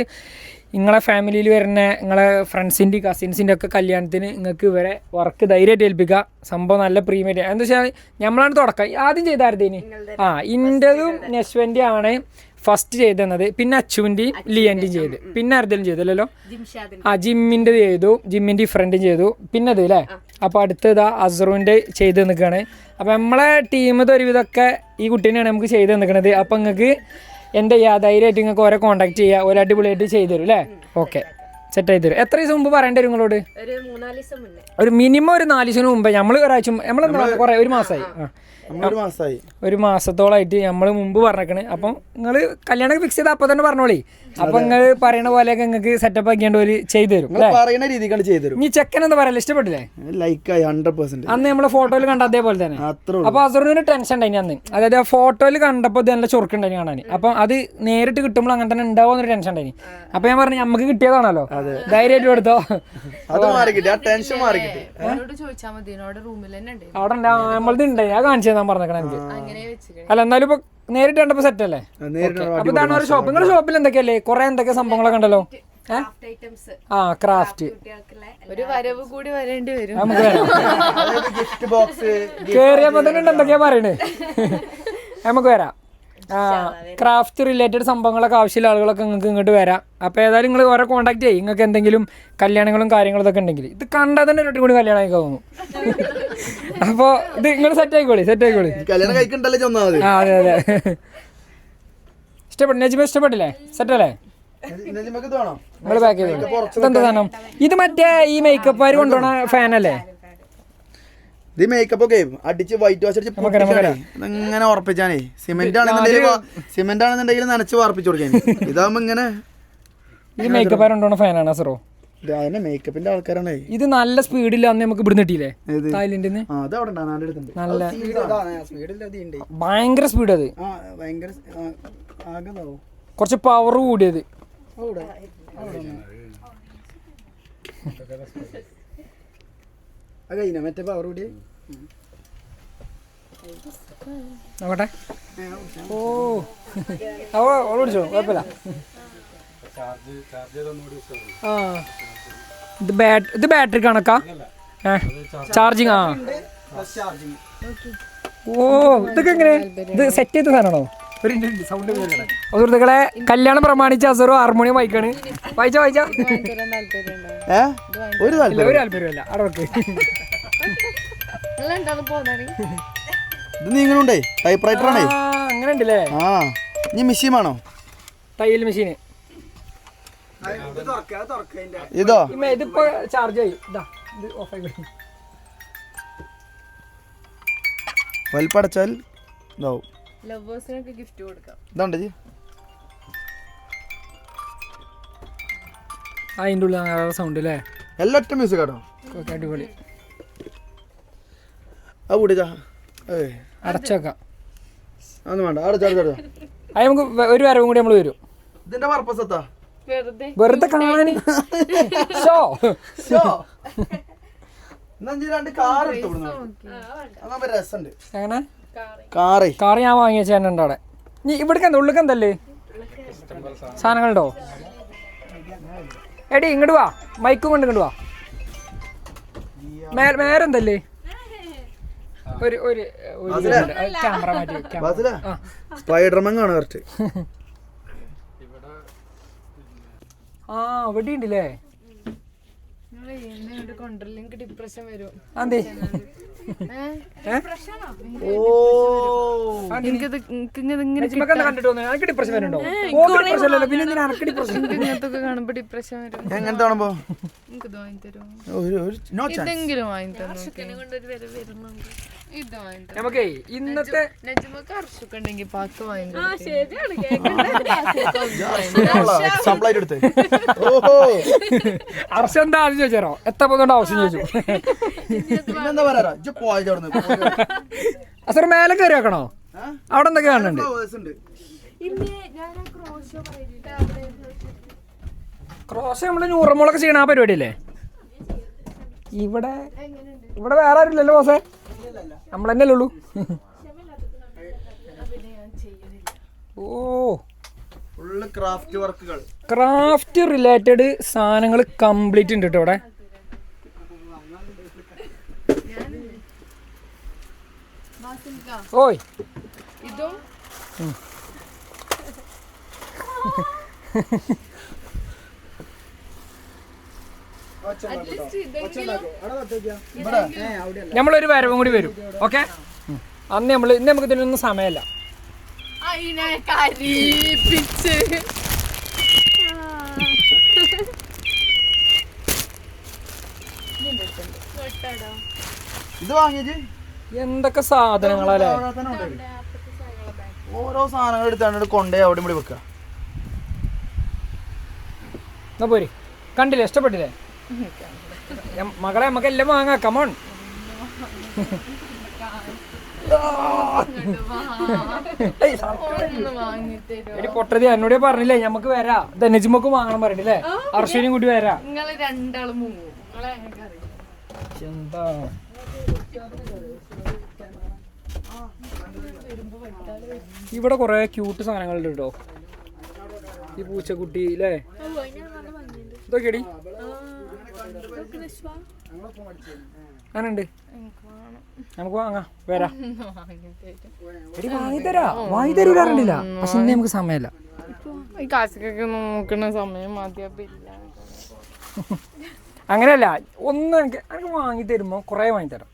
നിങ്ങളെ ഫാമിലിയിൽ വരുന്ന നിങ്ങളെ ഫ്രണ്ട്സിൻ്റെ കസിൻസിൻ്റെ ഒക്കെ കല്യാണത്തിന് നിങ്ങൾക്ക് ഇവരെ വർക്ക് ധൈര്യമായിട്ട് ഏൽപ്പിക്കുക. സംഭവം നല്ല പ്രീമിയം. എന്താ വെച്ചാൽ നമ്മളാണ് തുടക്കം. ആദ്യം ചെയ്തായിരുന്നേന് ഇൻ്റെതും നെസ്വൻ്റെ ആണ് ഫസ്റ്റ് ചെയ്തത്. പിന്നെ അച്ചുവിൻ്റെയും ലിയൻ്റെയും ചെയ്ത്. പിന്നെ ആരുടെയും ചെയ്തല്ലോ. ജിമ്മിൻ്റെ ചെയ്തു, ജിമ്മിൻ്റെ ഫ്രണ്ടും ചെയ്തു. പിന്നെ അത് അല്ലേ? അപ്പോൾ അടുത്തത് അസറുവിൻ്റെ ചെയ്ത് നിൽക്കുകയാണ്. അപ്പോൾ നമ്മളെ ടീമത് ഒരുവിധമൊക്കെ ഈ കുട്ടീനെയാണ് നമുക്ക് ചെയ്ത് നിൽക്കുന്നത്. അപ്പോൾ നിങ്ങൾക്ക് എന്താ ചെയ്യുക, ധൈര്യമായിട്ട് നിങ്ങൾക്ക് ഓരോ കോൺടാക്ട് ചെയ്യുക. ഒരു അടിപൊളിയായിട്ട് ചെയ്തു തരും അല്ലേ? ഓക്കെ, സെറ്റ് ചെയ്ത് തരും. എത്ര ദിവസം മുമ്പ് പറയേണ്ടി വരും നിങ്ങളോട്? ഒരു മിനിമം ഒരു 4 ദിവസത്തിന് മുമ്പ്. നമ്മൾ ഒരാഴ്ച കുറേ ഒരു മാസത്തോളമായിട്ട് നമ്മൾ മുമ്പ് പറഞ്ഞേക്കണ്. അപ്പം നിങ്ങൾ കല്യാണം ഫിക്സ് ചെയ്ത് അപ്പോൾ തന്നെ പറഞ്ഞോളി. അപ്പൊ നിങ്ങൾ പറയുന്ന പോലെയൊക്കെ നിങ്ങൾക്ക് സെറ്റപ്പ് ആക്കിയാണ്ട് ഒരു ചെയ്തു തരും. നീ ചെക്കൻ എന്താ പറയല്ലേ? ഇഷ്ടപ്പെട്ടില്ലേ? അന്ന് നമ്മളെ ഫോട്ടോയിൽ കണ്ട അതേപോലെ തന്നെ. അപ്പൊ അസറിന് ടെൻഷൻ ഉണ്ടായി അന്ന്. അതായത് ആ ഫോട്ടോയിൽ കണ്ടപ്പോൾ നല്ല ചൊറുക്കുണ്ടായി കാണാൻ. അപ്പൊ അത് നേരിട്ട് കിട്ടുമ്പോൾ അങ്ങനെ തന്നെ ഉണ്ടാവും എന്നൊരു ടെൻഷൻ ഉണ്ടായി. അപ്പൊ ഞാൻ പറഞ്ഞു നമുക്ക് കിട്ടിയതാണല്ലോ, ധൈര്യമായിട്ട് എടുത്തോ. അവിടെ നമ്മളത് ഉണ്ടായി, ഞാൻ കാണിച്ചു തരാൻ പറഞ്ഞേക്കണേ എനിക്ക്. അല്ല എന്നാലും ഇപ്പൊ നേരിട്ട് കണ്ടപ്പോ സെറ്റ് അല്ലേ? അപ്പൊ ഇതാണ് ഒരു ഷോപ്പ്. നിങ്ങളുടെ ഷോപ്പിൽ എന്തൊക്കെയല്ലേ കുറെ എന്തൊക്കെ സംഭവങ്ങളൊക്കെ ഉണ്ടല്ലോ. ക്രാഫ്റ്റ് ഒരു വരവ് കൂടി വരേണ്ടി വരും. നമുക്ക് കേറിയപ്പോ തന്നെ എന്തൊക്കെയാ പറയണേ. നമുക്ക് വരാം. ക്രാഫ്റ്റ് റിലേറ്റഡ് സംഭവങ്ങളൊക്കെ ആവശ്യമുള്ള ആളുകളൊക്കെ നിങ്ങൾക്ക് ഇങ്ങോട്ട് വരാം. അപ്പോൾ ഏതായാലും നിങ്ങൾ ഓരോ കോൺടാക്ട് ചെയ്യും. നിങ്ങൾക്ക് എന്തെങ്കിലും കല്യാണങ്ങളും കാര്യങ്ങളും ഒക്കെ ഉണ്ടെങ്കിൽ ഇത് കണ്ടാൽ തന്നെ ഒട്ടും കൂടി കല്യാണം ആയി തോന്നുന്നു. അപ്പോൾ ഇത് നിങ്ങൾ സെറ്റ് ആയിക്കോളി. അതെ അതെ, ഇഷ്ടപ്പെട്ടു. നജിമ ഇഷ്ടപ്പെട്ടില്ലേ? സെറ്റ് അല്ലേ? നിങ്ങൾ പാക്ക് ചെയ്തോളൂ. ഇതെന്താ സാധനം? ഇത് മറ്റേ ഈ മേക്കപ്പുകാർ കൊണ്ടുപോണ ഫാനല്ലേ? ഇത് മേക്കപ്പ് ഒക്കെ അടിച്ച് വൈറ്റ് വാഷ് അടിച്ച് ഇങ്ങനെ ഉറപ്പിച്ചാനേ. സിമെന്റ് ആണെന്നുണ്ടെങ്കിൽ നനച്ച് വാർപ്പിച്ചു കൊടുക്കാൻ. ഇതാവുമ്പോ ഇങ്ങനെ ഇത് മേക്കപ്പ് കൊണ്ടുപോണ ഫാനാണ് സറോ. മേക്കപ്പിന്റെ ആൾക്കാരാണ്. ഇത് നല്ല സ്പീഡിൽ അന്ന് നമുക്ക് ഇവിടുന്ന് കിട്ടിയില്ലേ? തായ്ലൻഡിൽ നിന്ന് നല്ല ഭയങ്കര സ്പീഡ്. അത് കുറച്ച് പവർ കൂടിയത്. മറ്റേ പവർ കൂടി നോക്കട്ടെ. ഓ ഓടിച്ചോ, കുഴപ്പമില്ല. ഇത് ബാറ്ററി കണക്കാ? ചാർജിങ്. ഓ ഇതൊക്കെ എങ്ങനെ? ഇത് സെറ്റ് ചെയ്ത സാധനമാണോ? സുഹൃത്തുക്കളെ, കല്യാണം പ്രമാണിച്ച് അസറോ ഹാർമോണിയം വായിക്കാണ്. വായിച്ചോ. ഒരു താല്പര്യമില്ല. അവിടെ ഇത് നീങ്ങണുണ്ടേ ടൈപ്പ് റൈറ്റർ ആണേ. അങ്ങനെ ഉണ്ടല്ലേ. ആ ഇനി മെഷീൻ വേണോ? തയ്യൽ മെഷീന് ഇതോ ഇതിപ്പോ ചാർജ് ചെയ്യും. ഇതാ ഇത് ഓഫ് ആയി. വലിപ്പടച്ചാൽ ഇതാവും. ലവേഴ്സിനൊക്കെ ഗിഫ്റ്റ് കൊടുക്കാം. ഇതാണ്ട് ജി അതിൻ്റെ ഉള്ളിൽ സൗണ്ട് അല്ലേ. എല്ലാം ഒറ്റ മ്യൂസിക് കേട്ടോ. അടിപൊളി. അത് കൂടിച്ചാ അടച്ചേക്കാം. അതൊന്നും വേണ്ട. അടച്ചാ അത് നമുക്ക് ഒരു വരവും കൂടി നമ്മൾ വരും. ഇതിന്റെ പർപ്പസ് എത്താ? വെറുതെ കാണാൻ. ഷോ രണ്ട് കാർ എടുത്തു രസമുണ്ട്. എങ്ങനെ കാറ് ഞാൻ വാങ്ങിയ ചേട്ടനുണ്ട് അവിടെ. നീ ഇവിടേക്ക് എന്താ ഉള്ളിക്ക് എന്തല്ലേ സാധനങ്ങളുണ്ടോ? എടി ഇങ്ങോട്ട് വാ, മൈക്കും കൊണ്ട് ഇങ്ങോട്ട് വാ. മേരെന്തല്ലേ ഒരു ഒരു ക്യാമറ മാറ്റി. സ്പൈഡർമാൻ കാണും കറക്റ്റ്. ആ അവിടെ ഉണ്ടല്ലേ. കൊണ്ടുവരില്ലെങ്കിൽ ഡിപ്രഷൻ വരും. അതെ. കണ്ടിട്ട് എനിക്ക് ഡിപ്രഷൻ വരുന്നുണ്ടോ? പിന്നെ എനിക്ക് ഡിപ്രഷൻ ഇങ്ങനത്തൊക്കെ കാണുമ്പോ ഡിപ്രഷൻ വരും. എങ്ങനത്തെ കാണുമ്പോ എനിക്കിത് വാങ്ങി തരും. No chance. ഇതെങ്കിലും വാങ്ങി ഇത് വാങ്ങി തരും. നമുക്കേ ഇന്നത്തെ നജ്മക്ക് അർഷൊക്കെ ഉണ്ടെങ്കിൽ പാക്ക് വാങ്ങി എക്സാമ്പിൾ ആയിട്ട് എടുത്തേ. ഓഹോ അർഷ എന്താ ആദ്യം ചോദിച്ചാരോ? എത്ര പോകുന്നുണ്ട് ആവശ്യം ചോദിച്ചു. പിന്നെന്താ പറയാ അസർ മേലെ കയറി വെക്കണോ? അവിടെ എന്തൊക്കെ കാണുന്നുണ്ട്? ക്രോസ് നമ്മള് നൂറമോളൊക്കെ ചെയ്യണ ആ പരിപാടിയല്ലേ? ഇവിടെ ഇവിടെ വേറെ ആരും ഇല്ലല്ലോ ബോസേ, നമ്മൾ തന്നെ അല്ലേ ഉള്ളൂ. ഓ ഫുള്ള് ക്രാഫ്റ്റ് വർക്കുകൾ, ക്രാഫ്റ്റ് റിലേറ്റഡ് സാധനങ്ങൾ കംപ്ലീറ്റ് ഉണ്ട് കേട്ടോ ഇവിടെ. ഓയ് ഇതും നമ്മളൊരു വരവും കൂടി വരും. ഓക്കെ, അന്ന് നമ്മള് ഇന്ന് നമുക്ക് ഇതിനൊന്നും സമയമല്ല. ഇത് വാങ്ങിയത് എന്തൊക്കെ സാധനങ്ങളല്ലേ. ഓരോ സാധനങ്ങൾ എടുത്താണ്ട് കൊണ്ടേ അവിടെ ഇവിടെ വെക്കുക. എന്നാ പോരി, കണ്ടില്ലേ, ഇഷ്ടപ്പെട്ടില്ലേ മകളെ? നമുക്ക് എല്ലാം വാങ്ങാം. കമോൺ. എടി പൊട്ടതി എന്നോട് പറഞ്ഞില്ലേ നമുക്ക് വരാ. നെജിമക്ക് വാങ്ങണം പറഞ്ഞില്ലേ? അർഷനും കൂടി വരാ. നിങ്ങള് രണ്ടാളും എന്താ ഇവിടെ കൊറേ ക്യൂട്ട് സാധനങ്ങളുണ്ട് കേട്ടോ. ഈ പൂച്ചക്കുട്ടി അല്ലേ, ഇതൊക്കെടി അങ്ങനുണ്ട്. നമുക്ക് വാങ്ങാം, വരാ. എടി വാങ്ങിത്തരാ, വാങ്ങിത്തരൂലാറില്ല. പക്ഷെ ഇന്ന് നമുക്ക് സമയമല്ല. ഈ കാശൊക്കെ നോക്കണ സമയം മതിയപ്പില്ല. അങ്ങനെയല്ല, ഒന്ന് എനിക്ക് വാങ്ങി തരുമ്പോ കൊറേ വാങ്ങിത്തരാം.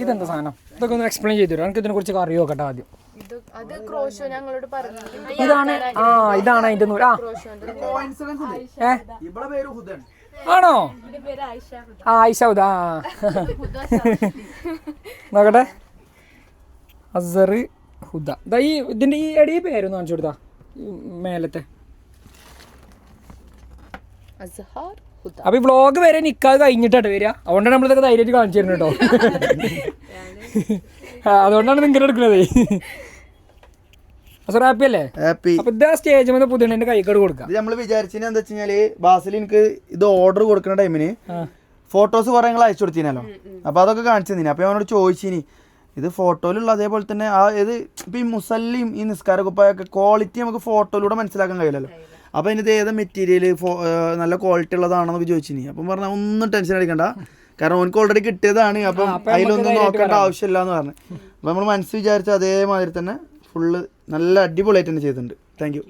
ഇതെന്താ സാധനം? ഇതൊക്കെ ഒന്ന് എക്സ്പ്ലെയിൻ ചെയ്തു തരും. എനിക്ക് ഇതിനെ കുറിച്ച് അറിയോ കേട്ടോ ആദ്യം. ഇതാണ് ഇതാണ് അതിന്റെ നൂല്. ആണോ? ആയിഷ ഹുദ. നോക്കട്ടെ, അസർ ഹുദ. ഈ ഇതിന്റെ ഈ എടി പേരൊന്ന് കാണിച്ചു കൊടുത്താ, മേലത്തെ. അപ്പൊ ഈ വ്ളോഗ് വരെ നിക്കാതെ കഴിഞ്ഞിട്ടാണ് വരിക. അതുകൊണ്ടാണ് നമ്മളിതൊക്കെ ധൈര്യമായിട്ട് കാണിച്ചു തരുന്നത് കേട്ടോ. അതുകൊണ്ടാണ് നിങ്ങൾ എടുക്കുന്നത്. ഹാപ്പി അല്ലേ? ഹാപ്പി. അപ്പൊ ഇതാ സ്റ്റേജ് മുതൽ പുതിയ കൈക്കോട് കൊടുക്കാം. ഇത് നമ്മള് വിചാരിച്ചത് എന്താ വെച്ചാല്, ബാസിൽ എനിക്ക് ഇത് ഓർഡർ കൊടുക്കുന്ന ടൈമിന് ഫോട്ടോസ് കുറെ ഞങ്ങൾ അയച്ചു കൊടുത്തിനല്ലോ. അപ്പൊ അതൊക്കെ കാണിച്ചു തന്നെ. അപ്പൊ അവനോട് ചോദിച്ചിനി, ഇത് ഫോട്ടോയിലുള്ള അതേപോലെ തന്നെ ആ ഇത് ഇപ്പൊ ഈ മുസല്ലിയും ഈ നിസ്കാര കുപ്പായൊക്കെ ക്വാളിറ്റി നമുക്ക് ഫോട്ടോയിലൂടെ മനസ്സിലാക്കാൻ കഴിയില്ലല്ലോ. അപ്പൊ അതിന് ഏതാ മെറ്റീരിയൽ നല്ല ക്വാളിറ്റി ഉള്ളതാണെന്നൊക്കെ ചോദിച്ചിനി. അപ്പം പറഞ്ഞാൽ ഒന്നും ടെൻഷൻ അടിക്കണ്ട, കാരണം ഓനക്ക് ഓൾറെഡി കിട്ടിയതാണ്. അപ്പം അതിലൊന്നും നോക്കേണ്ട ആവശ്യമില്ല എന്ന് പറഞ്ഞു. അപ്പൊ നമ്മൾ മനസ്സ് വിചാരിച്ച അതേമാതിരി തന്നെ ഫുള്ള് നല്ല അടിപൊളിയായിട്ട് തന്നെ ചെയ്തിട്ടുണ്ട്. Thank you.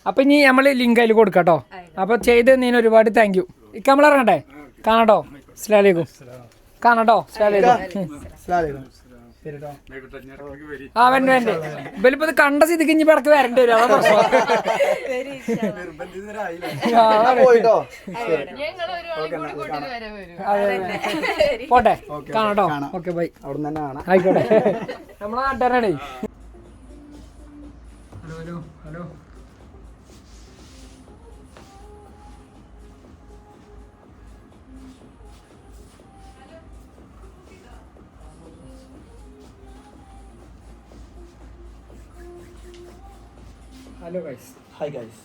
അപ്പൊ ഇനി നമ്മൾ ലിങ്ക് അതിൽ കൊടുക്കാം കേട്ടോ. അപ്പൊ ചെയ്ത് നീ ഒരുപാട് താങ്ക് യു. ഇക്ക നമ്മൾ ഇറങ്ങട്ടെ, കാണട്ടോ. അസ്സലാമലൈക്കും. കാണട്ടോ. അസ്സലാമലൈക്കും. ആ വേണ്ട ഇവലിപ്പോ ഇത് കണ്ട സ്ഥിതിക്ക് ഇനി ഇടക്ക് വരേണ്ടി വരും. അതാ പ്രശ്നം. പോട്ടെ, കാണട്ടോ. Okay bye. അവിടെ തന്നെ കാണാം. ആയിക്കോട്ടെ. നമ്മളെ നാട്ടുകാരാണേ. Hello hello hello. Hello guys. Hi guys.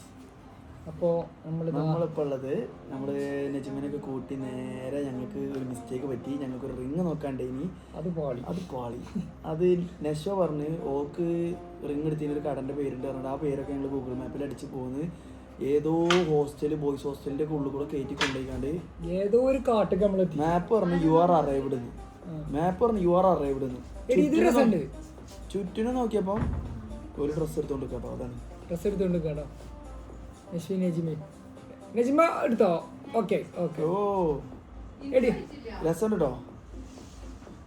അപ്പോൾ നമ്മളിപ്പോൾ ഉള്ളത് നമ്മൾ നജ്മിനൊക്കെ കൂട്ടി നേരെ ഞങ്ങൾക്ക് ഒരു മിസ്റ്റേക്ക് പറ്റി. ഞങ്ങൾക്ക് ഒരു റിങ് നോക്കാണ്ട് ഇനി അത് പാളി. അത് നെഷോ പറഞ്ഞ് ഓക്ക് റിങ് എടുത്തതിന് ഒരു കടൻ്റെ പേരുണ്ട് പറഞ്ഞിട്ട് ആ പേരൊക്കെ ഞങ്ങൾ ഗൂഗിൾ മാപ്പിൽ അടിച്ച് പോകുന്നത് ഏതോ ഹോസ്റ്റല് ബോയ്സ് ഹോസ്റ്റലിൻ്റെ ഉള്ളിൽ കൂടെ കയറ്റി കൊണ്ടുപോയിക്കാണ്ട് ഏതോ ഒരു കാട്ടിൽ നമ്മൾ മാപ്പ് പറഞ്ഞു യു ആർ അറൈവ്ഡ് ചുറ്റിനും നോക്കിയപ്പോൾ ഒരു ഡ്രസ്സ് എടുത്തോണ്ട് കേട്ടോ. അതാണ് ഡ്രസ്സ് എടുത്തോണ്ട് കേട്ടോ. നജിമ എടുത്തോ? Okay okay. ഓ രസമുണ്ട് കേട്ടോ.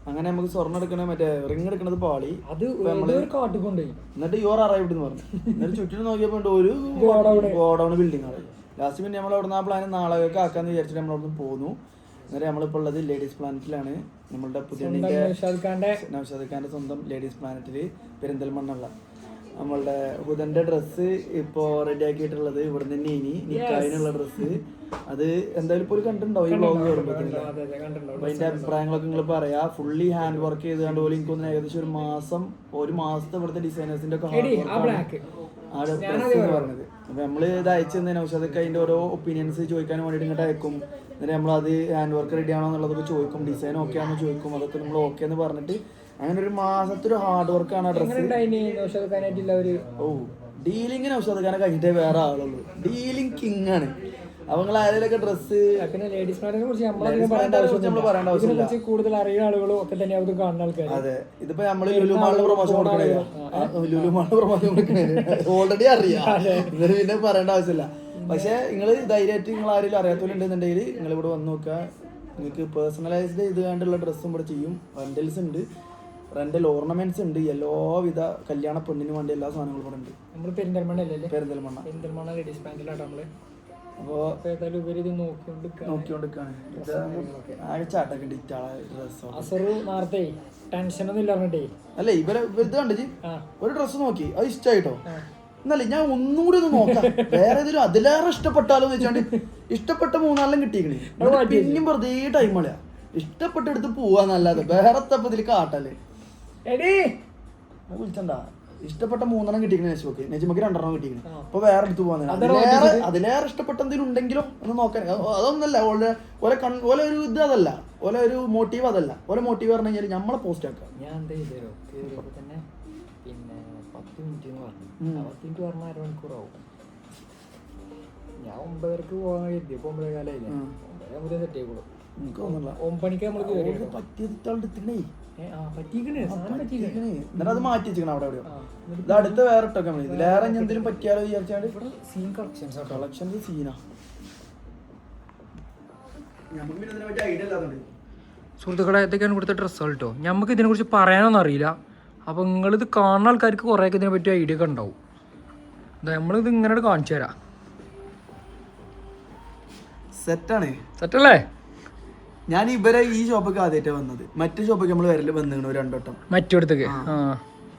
അങ്ങനെ നമുക്ക് സ്വർണ്ണം എടുക്കണ മറ്റേ റിങ് എടുക്കണത് പാളി. അത് കാട്ടിൽ കൊണ്ടുപോയി. എന്നിട്ട് യുവർ അറൈവ്ഡ് എന്ന് പറഞ്ഞു. എന്നിട്ട് ചുറ്റിനും നോക്കിയപ്പോൾ ഒരു ഗോഡൌൺ ബിൽഡിംഗ് ആണ്. ലാസ്റ്റ് പിന്നെ നമ്മൾ അവിടെ നിന്ന് ആ പ്ലാൻ നാളെയൊക്കെ ആക്കാന്ന് വിചാരിച്ചിട്ട് നമ്മൾ അവിടെ നിന്ന് പോന്നു. എന്നിട്ട് നമ്മളിപ്പോൾ ഉള്ളത് ലേഡീസ് പ്ലാനറ്റിലാണ്. നമ്മളുടെ പുതിയ നൗഷാദ് ഖാന്റെ സ്വന്തം ലേഡീസ് പ്ലാനറ്റിൽ പെരിന്തൽമണ്ണുള്ള നമ്മളുടെ ഹുദന്റെ ഡ്രസ്സ് ഇപ്പോൾ റെഡി ആക്കിയിട്ടുള്ളത് ഇവിടെ തന്നെ. ഇനി നിക്കാഹിനുള്ള ഡ്രസ്സ് അത് എന്തായാലും ഇപ്പോൾ ഒരു കണ്ടിട്ടുണ്ടാവും ഈ വ്ളോഗ് വരുമ്പോഴത്തേക്ക്. അപ്പോൾ അതിൻ്റെ അഭിപ്രായങ്ങളൊക്കെ നിങ്ങൾ പറയാം. ഫുള്ളി ഹാൻഡ് വർക്ക് ചെയ്തുകൊണ്ട് പോലും എനിക്കൊന്ന് ഏകദേശം ഒരു മാസത്തെ ഇവിടുത്തെ ഡിസൈനേഴ്സിൻ്റെ ഒക്കെ ആ ഡ്രസ്സ് എന്ന് പറഞ്ഞത്. അപ്പോൾ നമ്മൾ ഇത് അയച്ചു തന്നെ നൗഷാദൊക്കെ അതിൻ്റെ ഓരോ ഒപ്പീനിയൻസ് ചോദിക്കാൻ വേണ്ടിയിട്ട് ഇങ്ങോട്ട് അയക്കും. എന്നിട്ട് നമ്മളത് ഹാൻഡ് വർക്ക് റെഡി ആണോ എന്നുള്ളതൊക്കെ ചോദിക്കും. ഡിസൈൻ ഓക്കെ ആണോ ചോദിക്കും. അതൊക്കെ നമ്മൾ ഓക്കെ എന്ന് പറഞ്ഞിട്ട് അങ്ങനെ ഒരു മാസത്തെ ഒരു ഹാർഡ് വർക്കാണ് ആ ഡ്രസ്സ്. ഓ ഡീലിങ്ങിന് ഔഷധക്കാനെ കഴിഞ്ഞിട്ടേ വേറെ ആളുള്ളൂ. ഡീലിംഗ് കിങ് ആണ്. അവങ്ങൾ ആരെയൊക്കെ ഡ്രസ്സ് പറയേണ്ട ആവശ്യമില്ല. കൂടുതൽ അറിയുന്ന ആളുകളും ഒക്കെ തന്നെ അത് കാണുന്ന ആൾക്കാർ. അതെ ഇതിപ്പോ നമ്മള് ലുലുമാളിന് പ്രൊമോഷൻ കൊടുക്കണേ ഓൾറെഡി അറിയാം. ഇവര് പിന്നെ പറയേണ്ട ആവശ്യമില്ല. പക്ഷെ നിങ്ങൾ ധൈര്യമായിട്ട് നിങ്ങൾ ആരെങ്കിലും അറിയാത്തവരുണ്ടെന്നുണ്ടെങ്കിൽ നിങ്ങൾ ഇവിടെ വന്ന് നോക്കുക. നിങ്ങൾക്ക് പേഴ്സണലൈസ്ഡ് ചെയ്ത് കണ്ടുള്ള ഡ്രസ്സും ഇവിടെ ചെയ്യും. റെന്റൽസ് ഉണ്ട്, റെന്റൽ ഓർണമെന്റ്സ് ഉണ്ട്. എല്ലാവിധ കല്യാണ പെണ്ണിന് വേണ്ടി എല്ലാ സാധനങ്ങളും ഇവിടെ ഉണ്ട്. നമ്മൾ പെരിന്തൽമണ്ണ ലേഡീസ് പാൻറ്റിലാണ് നമ്മള്. അപ്പോൾ നോക്കിക്കൊണ്ടിരിക്കുകയാണ്. ആകെ ചാട്ടൊക്കെ ഉണ്ട് ഇറ്റാളെ ഡ്രസ്സോ. നേരത്തെ ടെൻഷനൊന്നും ഇല്ല പറഞ്ഞിട്ടേ അല്ലേ ഇവര് ഇത് കണ്ടിച്ച് ഒരു ഡ്രസ്സ് നോക്കി അത് ഇഷ്ടമായിട്ടോ. എന്നല്ലേ ഞാൻ ഒന്നും കൂടി ഒന്ന് നോക്കാം വേറെ ഏതെങ്കിലും അതിലേറെ ഇഷ്ടപ്പെട്ടാലോ എന്ന് വെച്ചാണ്ട് ഇഷ്ടപ്പെട്ട 3-4 കിട്ടിയിരിക്കണേ. പിന്നെയും വെറുതെ ടൈമല്ല ഇഷ്ടപ്പെട്ടെടുത്ത് പോവാന്നല്ലാതെ വേറെ തപ്പതിൽ കാട്ടല്ലേ. വിളിച്ചണ്ട ഇഷ്ടപ്പെട്ട 3 കിട്ടിക്കണേ നെജ്മക്ക് 2 കിട്ടിക്കണേ. അപ്പൊ വേറെ എടുത്ത് പോകാൻ അതിലേറെ ഇഷ്ടപ്പെട്ട എന്തെങ്കിലും ഉണ്ടെങ്കിലും ഒന്ന് നോക്കാൻ. അതൊന്നല്ല ഓലെ ഒരു ഇത് അതല്ല, ഓലെ ഒരു മോട്ടീവ് അതല്ല. ഓലെ മോട്ടീവ് പറഞ്ഞു കഴിഞ്ഞാൽ നമ്മളെ പോസ്റ്റ് ആക്കാം. ഞാൻ എന്താ ചെയ്തോ തന്നെ പിന്നെ 10 മിനിറ്റ് പറഞ്ഞു 10 മിനിറ്റ് പറഞ്ഞാൽ അരമണിക്കൂറാവും. ഞാൻ 9:00 പോകാൻ കരുതി. ഇപ്പൊ 9:15 9:00 സെറ്റ് ആയിക്കോളും. 9 നമ്മൾ പറ്റിയ പറ്റിക്കണേ. എന്നിട്ട് അത് മാറ്റി വെച്ചിക്കണം അവിടെ എവിടെയോ. ഇത് അടുത്ത വേറെ ഇട്ടൊക്കെ മതി. ഇതിലേറെ എന്തെങ്കിലും പറ്റിയാലോ വിചാരിച്ചാണ്ട് സീൻ കളക്ഷൻസ് സീനാ. നമുക്ക് പിന്നെ ഇതിനെ പറ്റി ഐഡിയ ഇല്ലാതുണ്ട്. സുഹൃത്തുക്കളെ ഇതൊക്കെയാണ് ഇവിടുത്തെ ഡ്രസ്സുകൾ കേട്ടോ. നമുക്ക് ഇതിനെക്കുറിച്ച് പറയാനൊന്നും അറിയില്ല. അപ്പോൾ നിങ്ങളിത് കാണുന്ന ആൾക്കാർക്ക് കുറേയൊക്കെ ഇതിനെ പറ്റി ഐഡിയ ഒക്കെ ഉണ്ടാവും. നമ്മളിത് ഇങ്ങനെ കാണിച്ചു തരാം. സെറ്റല്ലേ? ഞാൻ ഇവരെ ഈ ഷോപ്പൊക്കെ ആദ്യമായിട്ട് വന്നത്. മറ്റു ഷോപ്പൊക്കെ നമ്മൾ വന്നിരുന്നു 2 വട്ടം മറ്റിടത്തേക്ക്.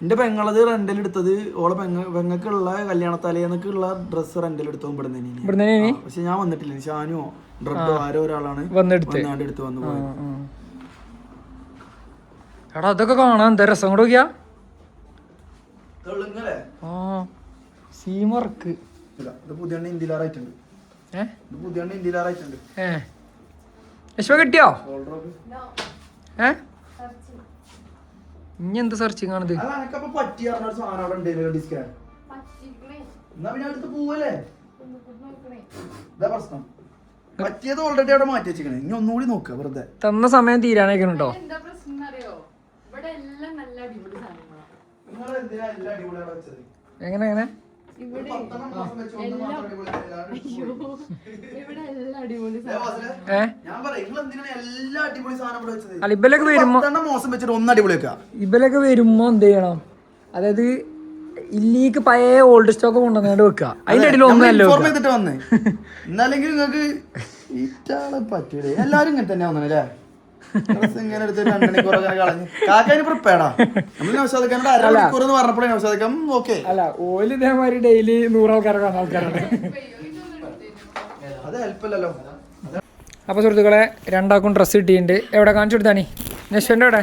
എന്റെ പെങ്ങളത് റെന്റൽ എടുത്തത് ഓളെ പെങ്ങൾക്കുള്ള കല്യാണത്തലേന്നൊക്കെയുള്ള ഡ്രസ്സ് റെന്റൽ എടുത്തോ ഇവിടുന്ന്. പക്ഷെ ഞാൻ വന്നിട്ടില്ല. ഷാനുവോ ഡ്രഡോ ആരോ ഒരാളാണ് എടുത്ത് വന്നു പോയത്. എടാ അതൊക്കെ കാണാൻ എന്താ രസം കൂടെ നോക്കിയാ. സീമർക്ക് പുതിയ ഇന്ത്യയിലാറായിട്ടുണ്ട്. യശ്വ കിട്ടിയോ? ഇനി എന്ത് സെർച്ചിങ് ആണിത്? പറ്റിയത് ഓൾറെഡി അവിടെ മാറ്റി വെച്ചിരിക്കണേ. ഇനി ഒന്നുകൂടി നോക്കുക വെറുതെ. തന്ന സമയം തീരാനായിക്കണോ? എങ്ങനെ എങ്ങനെ ഇവിടെ എല്ലാം അടിപൊളി അല്ല ഇബലൊക്കെ വരുമ്പോ മോശം വെച്ചിട്ട് ഒന്ന് അടിപൊളി വെക്കുക. ഇബലൊക്കെ വരുമ്പോ എന്ത് ചെയ്യണം, അതായത് ഇല്ലീക്ക് പഴയ ഓൾഡ് സ്റ്റോക്ക് കൊണ്ടുവന്നിട്ട് വെക്കുക. അതിന്റെ ഇടയിൽ ഒന്നല്ലോ ചെയ്തിട്ട് വന്നേ എന്നല്ലെങ്കിൽ നിങ്ങൾക്ക് ഈറ്റാളെ പറ്റൂലേ. എല്ലാരും ഇങ്ങനെ തന്നെ വന്നല്ലേ ഇങ്ങനെ എടുത്ത് 2 മണിക്കൂറൊക്കെ കളഞ്ഞ് കാക്കാന് പ്രിപ്പയർഡാ. നമ്മൾ നൗഷാദിക്കാനോട് 1/2 മണിക്കൂർ എന്ന് പറഞ്ഞപ്പോഴേ നൗഷാദിക്കാം ഓക്കെ. അല്ല ഓല് ഇതേമാതിരി ഡെയിലി 100 ആൾക്കാരൊക്കെ വന്ന ആൾക്കാരാണ്. അത് ഹെൽപ്പല്ലല്ലോ. അപ്പോൾ സുഹൃത്തുക്കളെ, 2 ആൾക്കും ഡ്രസ്സ് കിട്ടിയിട്ടുണ്ട്. എവിടെ കാണിച്ചു കൊടുത്താണി? നശ്വൻ്റെ എവിടെ?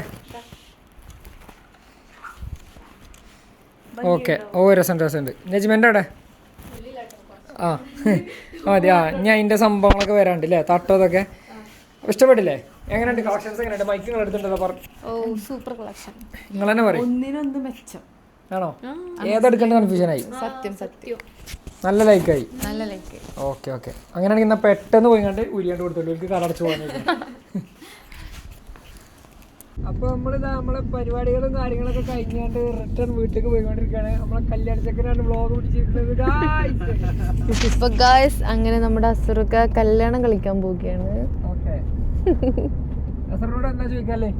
ഓക്കെ, ഓ രസമുണ്ട്. നജ്മൻ്റെ എവിടെ? ആ മതി. ഞാൻ അതിൻ്റെ സംഭവങ്ങളൊക്കെ വരാണ്ട് അല്ലേ, തട്ടതൊക്കെ ഇഷ്ടപ്പെട്ടില്ലേ? എങ്ങനെയുണ്ട് കളക്ഷൻസ്? എങ്ങനെയുണ്ട്? മൈക്ക് നിങ്ങൾ എടുത്തിട്ടുണ്ടല്ലോ പറഞ്ഞു. ഓ സൂപ്പർ കളക്ഷൻ. നിങ്ങൾ തന്നെ പറയും. ഒന്നിനൊന്ന് മെച്ചം ആണോ? ഏതെടുക്കേണ്ട കൺഫ്യൂഷനായി. സത്യം നല്ല ലൈക്കായി. നല്ല ലൈക്ക്. ഓക്കെ അങ്ങനെയാണെങ്കിൽ എന്നാൽ പെട്ടെന്ന് പോയി കണ്ട് ഉരിയാണ്ട് കൊടുത്തോളൂ, എനിക്ക് കടടച്ച് പോകാനായിട്ട്. അപ്പോൾ നമ്മളിതാ നമ്മളെ പരിപാടികളും കാര്യങ്ങളൊക്കെ കഴിഞ്ഞാണ്ട് റിട്ടേൺ വീട്ടിലേക്ക് പോയിക്കൊണ്ടിരിക്കുകയാണ്. നമ്മളെ കല്യാണച്ചക്കനാണ് വ്ളോഗ് പിടിച്ചിരിക്കുന്നത്. ഇപ്പൊ ഗായ്സ് അങ്ങനെ നമ്മുടെ അസുറക്ക കല്യാണം കളിക്കാൻ പോവുകയാണ്. ഓക്കെ, അസറിനോട് എന്താ ചോദിക്കാല്ലേ?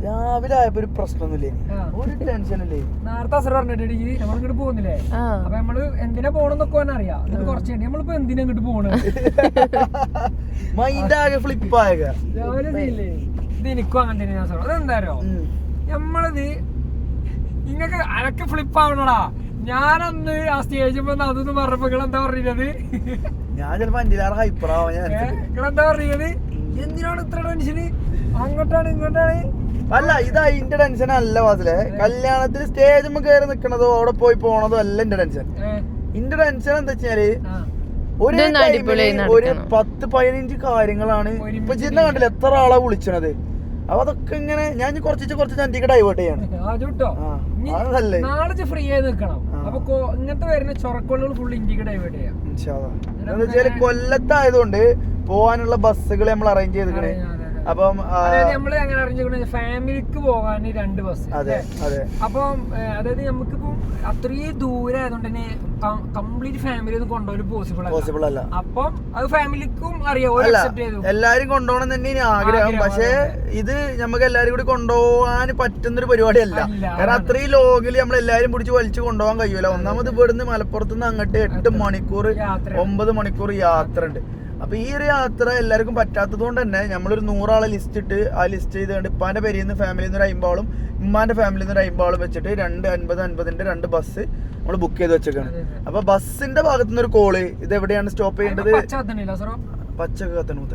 രാവിലെ ആയപ്പോ ഒരു പ്രശ്നമൊന്നുമില്ലേ, ഒരു ടെൻഷനല്ലേ? നേരത്തെ അസർ പറഞ്ഞിട്ട് നമ്മളിങ്ങോട്ട് പോകുന്നില്ലേ, അപ്പൊ നമ്മള് എന്തിനാ പോണെന്നൊക്കെ അറിയാം. എന്നിട്ട് കുറച്ച് കഴിഞ്ഞ് നമ്മളിപ്പോ എന്തിനാ ഇങ്ങോട്ട് പോണേ മൈൻഡ് ആകെ ഫ്ലിപ്പായ രാവിലെ ഇത് എനിക്കും അങ്ങനെ തന്നെ. ഞാൻ സാർ അതെന്താരോ നമ്മളിത് ഇങ്ങക്ക് അനക്ക് ഫ്ലിപ്പ് ആവണടാ. ഞാനന്ന് ആ സ്റ്റേജിൽ വന്ന് അതൊന്നും പറഞ്ഞപ്പോ നിങ്ങളെന്താ പറഞ്ഞത്? ഞാൻ ചിലപ്പോ അഞ്ചിലാറ് ഹൈപ്പറാവാ. നിങ്ങളെന്താ പറഞ്ഞത്? എന്തിനാണ് ഇത്ര ടെൻഷന്? അങ്ങോട്ടാണ് ഇങ്ങോട്ടാണ്. അല്ല, ഇത് അതിന്റെ ടെൻഷൻ അല്ല വാസിലെ. കല്യാണത്തിന് സ്റ്റേജിൽ കയറി നിക്കണതോ അവിടെ പോണതോ അല്ല എന്റെ ടെൻഷൻ. എന്റെ ടെൻഷൻ എന്താ വെച്ചാല് ഒരു 10-15 കാര്യങ്ങളാണ് ഇപ്പൊ ചിന്ന കണ്ടില്ല എത്ര ആളാ വിളിച്ചണത്. അപ്പൊ അതൊക്കെ ഇങ്ങനെ ഞാൻ കുറച്ച് ചന്തിക്ക് ഡൈവേർട്ട് ചെയ്യാണ്. അതല്ലേ നാളെ ഫ്രീ ആയി നിൽക്കണം. അപ്പൊ ഇങ്ങനത്തെ വരുന്ന ചൊറക്കൊള്ളുകൾ ഫുൾ ഇന്ത്യക്ക് ഡൈവേർട്ട് ചെയ്യാം. എന്താ വെച്ചാല് കൊല്ലത്തായതുകൊണ്ട് പോവാനുള്ള ബസ്സുകൾ നമ്മൾ അറേഞ്ച് ചെയ്തിക്കണേ. അപ്പം നമ്മള് അങ്ങനെ അറിഞ്ഞു ഫാമിലിക്ക് പോകാൻ 2 ബസ്. അതെ. അപ്പം അതായത് നമുക്കിപ്പോ അത്രയും ദൂരം ആയതുകൊണ്ട് തന്നെ കംപ്ലീറ്റ് ഫാമിലി ഒന്നും കൊണ്ടുപോലും പോസിബിൾ അല്ല. അപ്പം അത് ഫാമിലിക്കും അറിയാം, എല്ലാരും കൊണ്ടുപോകണം തന്നെ ആഗ്രഹം. പക്ഷെ ഇത് നമുക്ക് എല്ലാരും കൂടി കൊണ്ടുപോകാൻ പറ്റുന്നൊരു പരിപാടിയല്ല. കാരണം അത്രയും ലോങ്ങില് നമ്മളെല്ലാരും പിടിച്ച് വലിച്ചു കൊണ്ടുപോകാൻ കഴിയൂല. ഒന്നാമത് ഇവിടുന്ന് മലപ്പുറത്തുനിന്ന് അങ്ങോട്ട് 8 മണിക്കൂർ 9 മണിക്കൂർ യാത്ര ഉണ്ട്. അപ്പൊ ഈ ഒരു യാത്ര എല്ലാവർക്കും പറ്റാത്തത് കൊണ്ട് തന്നെ നമ്മളൊരു 100 ആളെ ലിസ്റ്റ് ഇട്ട് ആ ലിസ്റ്റ് ചെയ്തുകൊണ്ട് ഇപ്പാന്റെ പേരിൽ നിന്ന് ഫാമിലിയിൽ നിന്ന് 50 ആളും ഉമ്മാന്റെ ഫാമിലിയിൽ നിന്ന് 50 ആളും വെച്ചിട്ട് 250-50ന്റെ 2 ബസ് നമ്മൾ ബുക്ക് ചെയ്ത് വെച്ചേക്കാണ്. അപ്പൊ ബസ്സിന്റെ ഭാഗത്തുനിന്ന് ഒരു കോള്, ഇത് എവിടെയാണ് സ്റ്റോപ്പ് ചെയ്യേണ്ടത്? പച്ചക്ക കത്തണൂത്ത.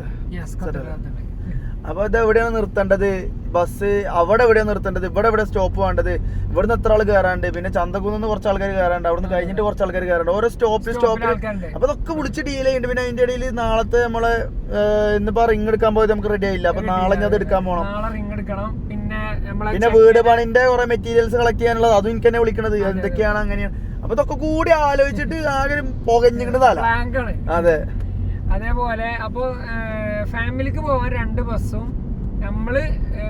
അപ്പൊ ഇത് എവിടെയാണ് നിർത്തേണ്ടത് ബസ്? അവിടെ എവിടെയാണ് നിർത്തേണ്ടത്? ഇവിടെ എവിടെ സ്റ്റോപ്പ് വേണ്ടത്? ഇവിടുന്ന് എത്ര ആൾ കയറാണ്ട്? പിന്നെ ചന്തക്കുന്ന് കുറച്ച് ആൾക്കാർ കയറാണ്ട്, അവിടുന്ന് കഴിഞ്ഞിട്ട് കുറച്ച് ആൾക്കാർ കയറാണ്ട്. ഓരോ സ്റ്റോപ്പിൽ അപ്പൊ അതൊക്കെ വിളിച്ച് ഡീൽ ചെയ്യുന്നുണ്ട്. പിന്നെ അതിന്റെ ഇടയിൽ നാളത്തെ നമ്മളെ ഇന്നിപ്പോ റിങ് എടുക്കാൻ പോയത് നമുക്ക് റെഡി ആയില്ല. അപ്പൊ നാളെ ഞാൻ അത് എടുക്കാൻ പോകണം. പിന്നെ വീട് പണിന്റെ കുറെ മെറ്റീരിയൽസ് കളക്ട് ചെയ്യാനുള്ളത്, അതും എനിക്ക് തന്നെ വിളിക്കണത്. എന്തൊക്കെയാണ് അങ്ങനെയാണ്. അപ്പൊ ഇതൊക്കെ കൂടി ആലോചിച്ചിട്ട് ആകെ പുകഞ്ഞിട്ടതല്ല. അതെ. അതേപോലെ അപ്പൊ ഫാമിലിക്ക് പോകാൻ 2 ബസ്സും നമ്മള്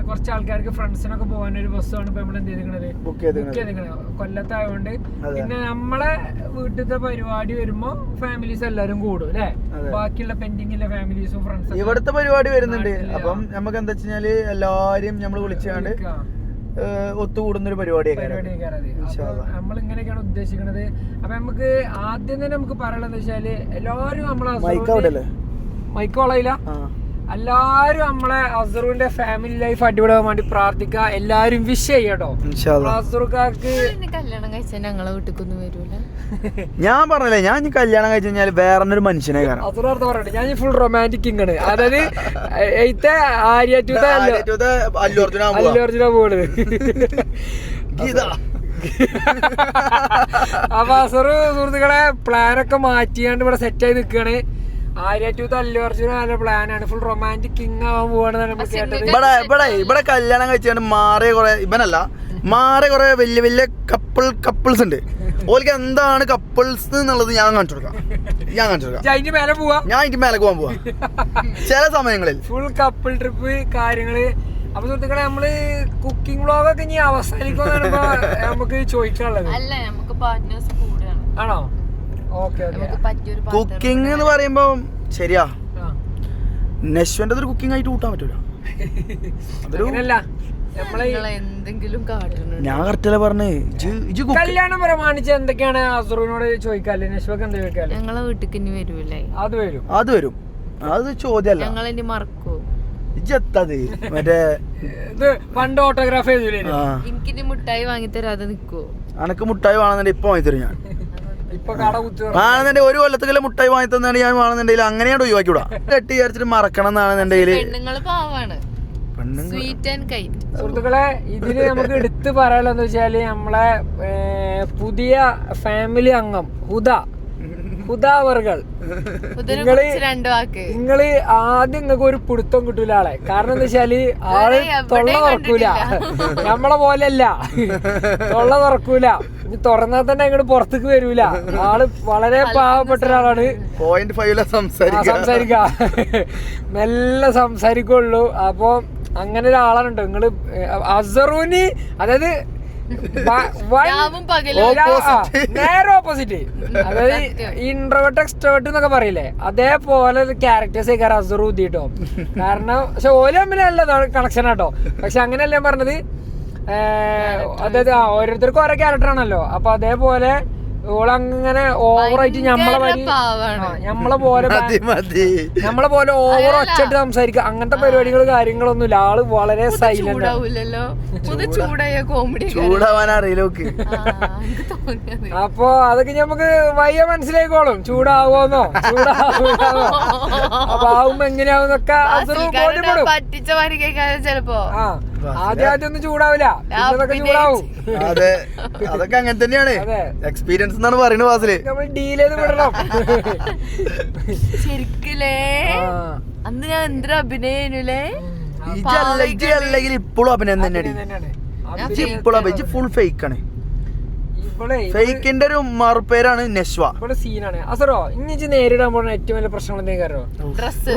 കുറച്ച് ആൾക്കാർക്ക് ഫ്രണ്ട്സിനൊക്കെ പോകാൻ ഒരു ബസ്സുമാണ് ഇപ്പൊ നമ്മൾ എന്ത് ചെയ്തിരിക്കണത്, ബുക്ക് ചെയ്തിരിക്കണത് കൊല്ലത്തായതുകൊണ്ട്. പിന്നെ നമ്മളെ വീട്ടിലത്തെ പരിപാടി വരുമ്പോ ഫാമിലീസ് എല്ലാരും കൂടും അല്ലെ. ബാക്കിയുള്ള പെൻഡിങ്ങിലെ ഫാമിലീസും ഫ്രണ്ട്സും ഇവിടുത്തെ പരിപാടി വരുന്നുണ്ട്. അപ്പം നമുക്ക് എന്താ വെച്ചാല് എല്ലാരും നമ്മൾ വിളിച്ചാണ്ട് ഒത്തുകൂടുന്നൊരു പരിപാടിയാണ് നമ്മൾ ഇങ്ങനെയൊക്കെയാണ് ഉദ്ദേശിക്കുന്നത്. അപ്പൊ നമുക്ക് ആദ്യം തന്നെ നമുക്ക് പറയാനുള്ളത് വെച്ചാല് എല്ലാരും നമ്മളെ മൈക്കോളയില്ല, എല്ലാരും നമ്മളെ അസറുവിന്റെ ഫാമിലി ലൈഫ് അടിപൊളിയാൻ വേണ്ടി പ്രാർത്ഥിക്കുക. എല്ലാരും വിഷ് ചെയ്യട്ടോ. അസറുക്കാർക്ക് കല്യാണം കഴിച്ചാൽ ഞങ്ങളെ വീട്ടിക്കൊന്നും വരൂല. ഞാൻ പറഞ്ഞല്ലേ, ഞാൻ കല്യാണം കഴിച്ചു കഴിഞ്ഞാൽ വേറൊരു മനുഷ്യനെ കാണാം. അസുറാർത്ത് പറയട്ടെ, ഞാൻ ഫുൾ റൊമാൻറ്റിക് ആണ്. അതായത് അല്ലു അർജുന പോണ്. അപ്പൊ അസറ് സുഹൃത്തുക്കളെ പ്ലാനൊക്കെ മാറ്റിയാണ്ട് ഇവിടെ സെറ്റ് ആയി നിൽക്കുകയാണ്. ആര്യാറ്റൂത്ത് അല്ലു അർജുന നല്ല പ്ലാനാണ്. ഫുൾ റൊമാൻറ്റിക് കിങ് ആവാൻ പോവാണെന്നാണ് നമ്മൾ കേട്ടത്. ഇവിടെ കല്യാണം കഴിച്ചാണ്ട് മാറിയ കുറെ കുറെ വലിയ കപ്പിൾസ് ഉണ്ട്. ഓൾക്ക് എന്താണ് കപ്പിൾസ് എന്നുള്ളത് ഞാൻ കാണിച്ചു കൊടുക്കാം. അതിന്റെ മേലെ പോവാ, ഞാൻ അതിന്റെ മേലെ പോകാൻ പോവാ ചില സമയങ്ങളിൽ. ഫുൾ കപ്പിൾ ട്രിപ്പ് കാര്യങ്ങള് അപ്പൊ സുഹൃത്തുക്കളെ നമ്മള് കുക്കിംഗ് വ്ളോഗൊക്കെ ഇനി അവസാനിക്കുമെന്നാണ് നമുക്ക് ചോദിക്കാനുള്ളത്. അല്ല നമുക്ക് പാർട്ട്നേഴ്സ് കൂടെയാണ്. ആണോ? ഓക്കെ. കുക്കിംഗ് എന്ന് പറയുമ്പോ ശരിയാ, നശ്വന്റെ ഒരു കുക്കിംഗ് ആയിട്ട് കൂട്ടാൻ പറ്റൂല. അങ്ങനല്ല, എന്തെങ്കിലും കാട്ടുന്നുണ്ട്. ഞാൻ കറക്റ്റല്ലേ പറഞ്ഞേ. കല്യാണം പ്രമാണിച്ച് എന്തൊക്കെയാണ് അസുറിനോട് ചോദിക്കാല്ലേ? നശ്വക്ക് എന്താ ചോദിക്കാല്ലേ? ഞങ്ങളെ വീട്ടിക്ക് ഇനി വരൂലേ? അത് വരും. അത് ചോദ്യമല്ല. ഞങ്ങൾ ഇനി മറക്കൂ. ഇജ്ജെത്തത് മറ്റേ ഇത് പണ്ട് ഓട്ടോഗ്രാഫ് ചെയ്തില്ലേ? എനിക്കിനി മുട്ടായി വാങ്ങിത്തരാതെ നിക്കോ? അനക്ക് മുട്ടായി വേണമെന്നുണ്ടെങ്കിൽ ഇപ്പൊ വാങ്ങിത്തരും ഞാൻ. ഇപ്പൊ കട കുത്തി ആണെന്നുണ്ടെങ്കിൽ ഒരു കൊല്ലത്തേക്ക് മുട്ടായി വാങ്ങി തന്നാണ് ഞാൻ വേണമെന്നുണ്ടെങ്കിൽ അങ്ങനെയാണ് ഒഴിവാക്കിവിടാ. കെട്ടി വിചാരിച്ചിട്ട് മറക്കണം എന്നാണെന്നുണ്ടെങ്കിൽ പെണ്ണുങ്ങള് പാവാണ്. Sweet and KITE. സുഹൃത്തുക്കളെ, ഇതില് നമുക്ക് എടുത്ത് പറയാനുള്ളതെന്ന് വെച്ചാല് നമ്മളെ പുതിയ ഫാമിലി അംഗം ഹുദാവർകൾ, നിങ്ങള് ആദ്യം നിങ്ങൾക്ക് ഒരു പിടുത്തം കിട്ടൂല ആളെ. കാരണം എന്താ വെച്ചാല് ആള് തൊള്ള തുറക്കൂല, നമ്മളെ പോലെയല്ല, തൊള്ള തുറക്കൂല. ഇനി തുറന്നാൽ തന്നെ അങ്ങോട്ട് പുറത്തേക്ക് വരൂല. ആള് വളരെ പാവപ്പെട്ട ഒരാളാണ്. സംസാരിക്ക മെല്ലെ സംസാരിക്കുള്ളൂ. അപ്പൊ അങ്ങനെ ഒരാളാണ് ട്ടോ നിങ്ങള്. അസറൂന് അതായത് നേരെ ഓപ്പോസിറ്റ്, അതായത് ഇൻട്രോവേർട്ട് എക്സ്ട്രോവേർട്ട് എന്നൊക്കെ പറയില്ലേ, അതേപോലെ ക്യാരക്ടേഴ്സ് ആയിക്കാരം അസറു ഉദിട്ടോ. കാരണം പക്ഷെ ഓല് തമ്മിലല്ല കണക്ഷൻ ആട്ടോ. പക്ഷെ അങ്ങനെയല്ല ഞാൻ പറഞ്ഞത്. അതായത് ഓരോരുത്തർക്കും ഓരോ ക്യാരക്ടർ ആണല്ലോ. അപ്പൊ അതേപോലെ ഓളങ്ങനെ ഓവറായിട്ട് നമ്മളെ പോലെ ഓവർ ഒച്ചയിട്ട് സംസാരിക്കുക അങ്ങനത്തെ പരിപാടികൾ കാര്യങ്ങളൊന്നുമില്ല. ആള് വളരെ സൈലന്റ്. അപ്പൊ അതൊക്കെ നമുക്ക് വയ്യ മനസ്സിലായിക്കോളും. ചൂടാവോന്നോ അപ്പൊ ആവുമ്പോ എങ്ങനെയാവുന്നൊക്കെ ചെലപ്പോ ആദ്യം ഒന്നും ചൂടാവില്ല, ഇതൊക്കെ ചൂടാവും. അതെ, അതൊക്കെ അങ്ങനെ തന്നെയാണ്. എക്സ്പീരിയൻസ് എന്നാണ് പറയുന്നത്. വാസില് നമ്മൾ ഡീൽ ചെയ്ത് വിടണം. ശരിക്കല്ലേ അന്ന് ഞാൻ എന്തൊരു അഭിനയല്ലേ. അല്ലെങ്കിൽ ഇപ്പോഴും അഭിനയം തന്നെയാണ്. ഇപ്പോഴും ഫുൾ ഫേക്ക് ആണ്. ഫേക്കിന്റെ ഒരു മറുപേരാണ് നശ്വ. ഇവിടെ സീനാണ് അസറോ. ഇനി നേരിടാൻ പോകുന്ന ഏറ്റവും വലിയ പ്രശ്നങ്ങൾ എന്തെങ്കിലും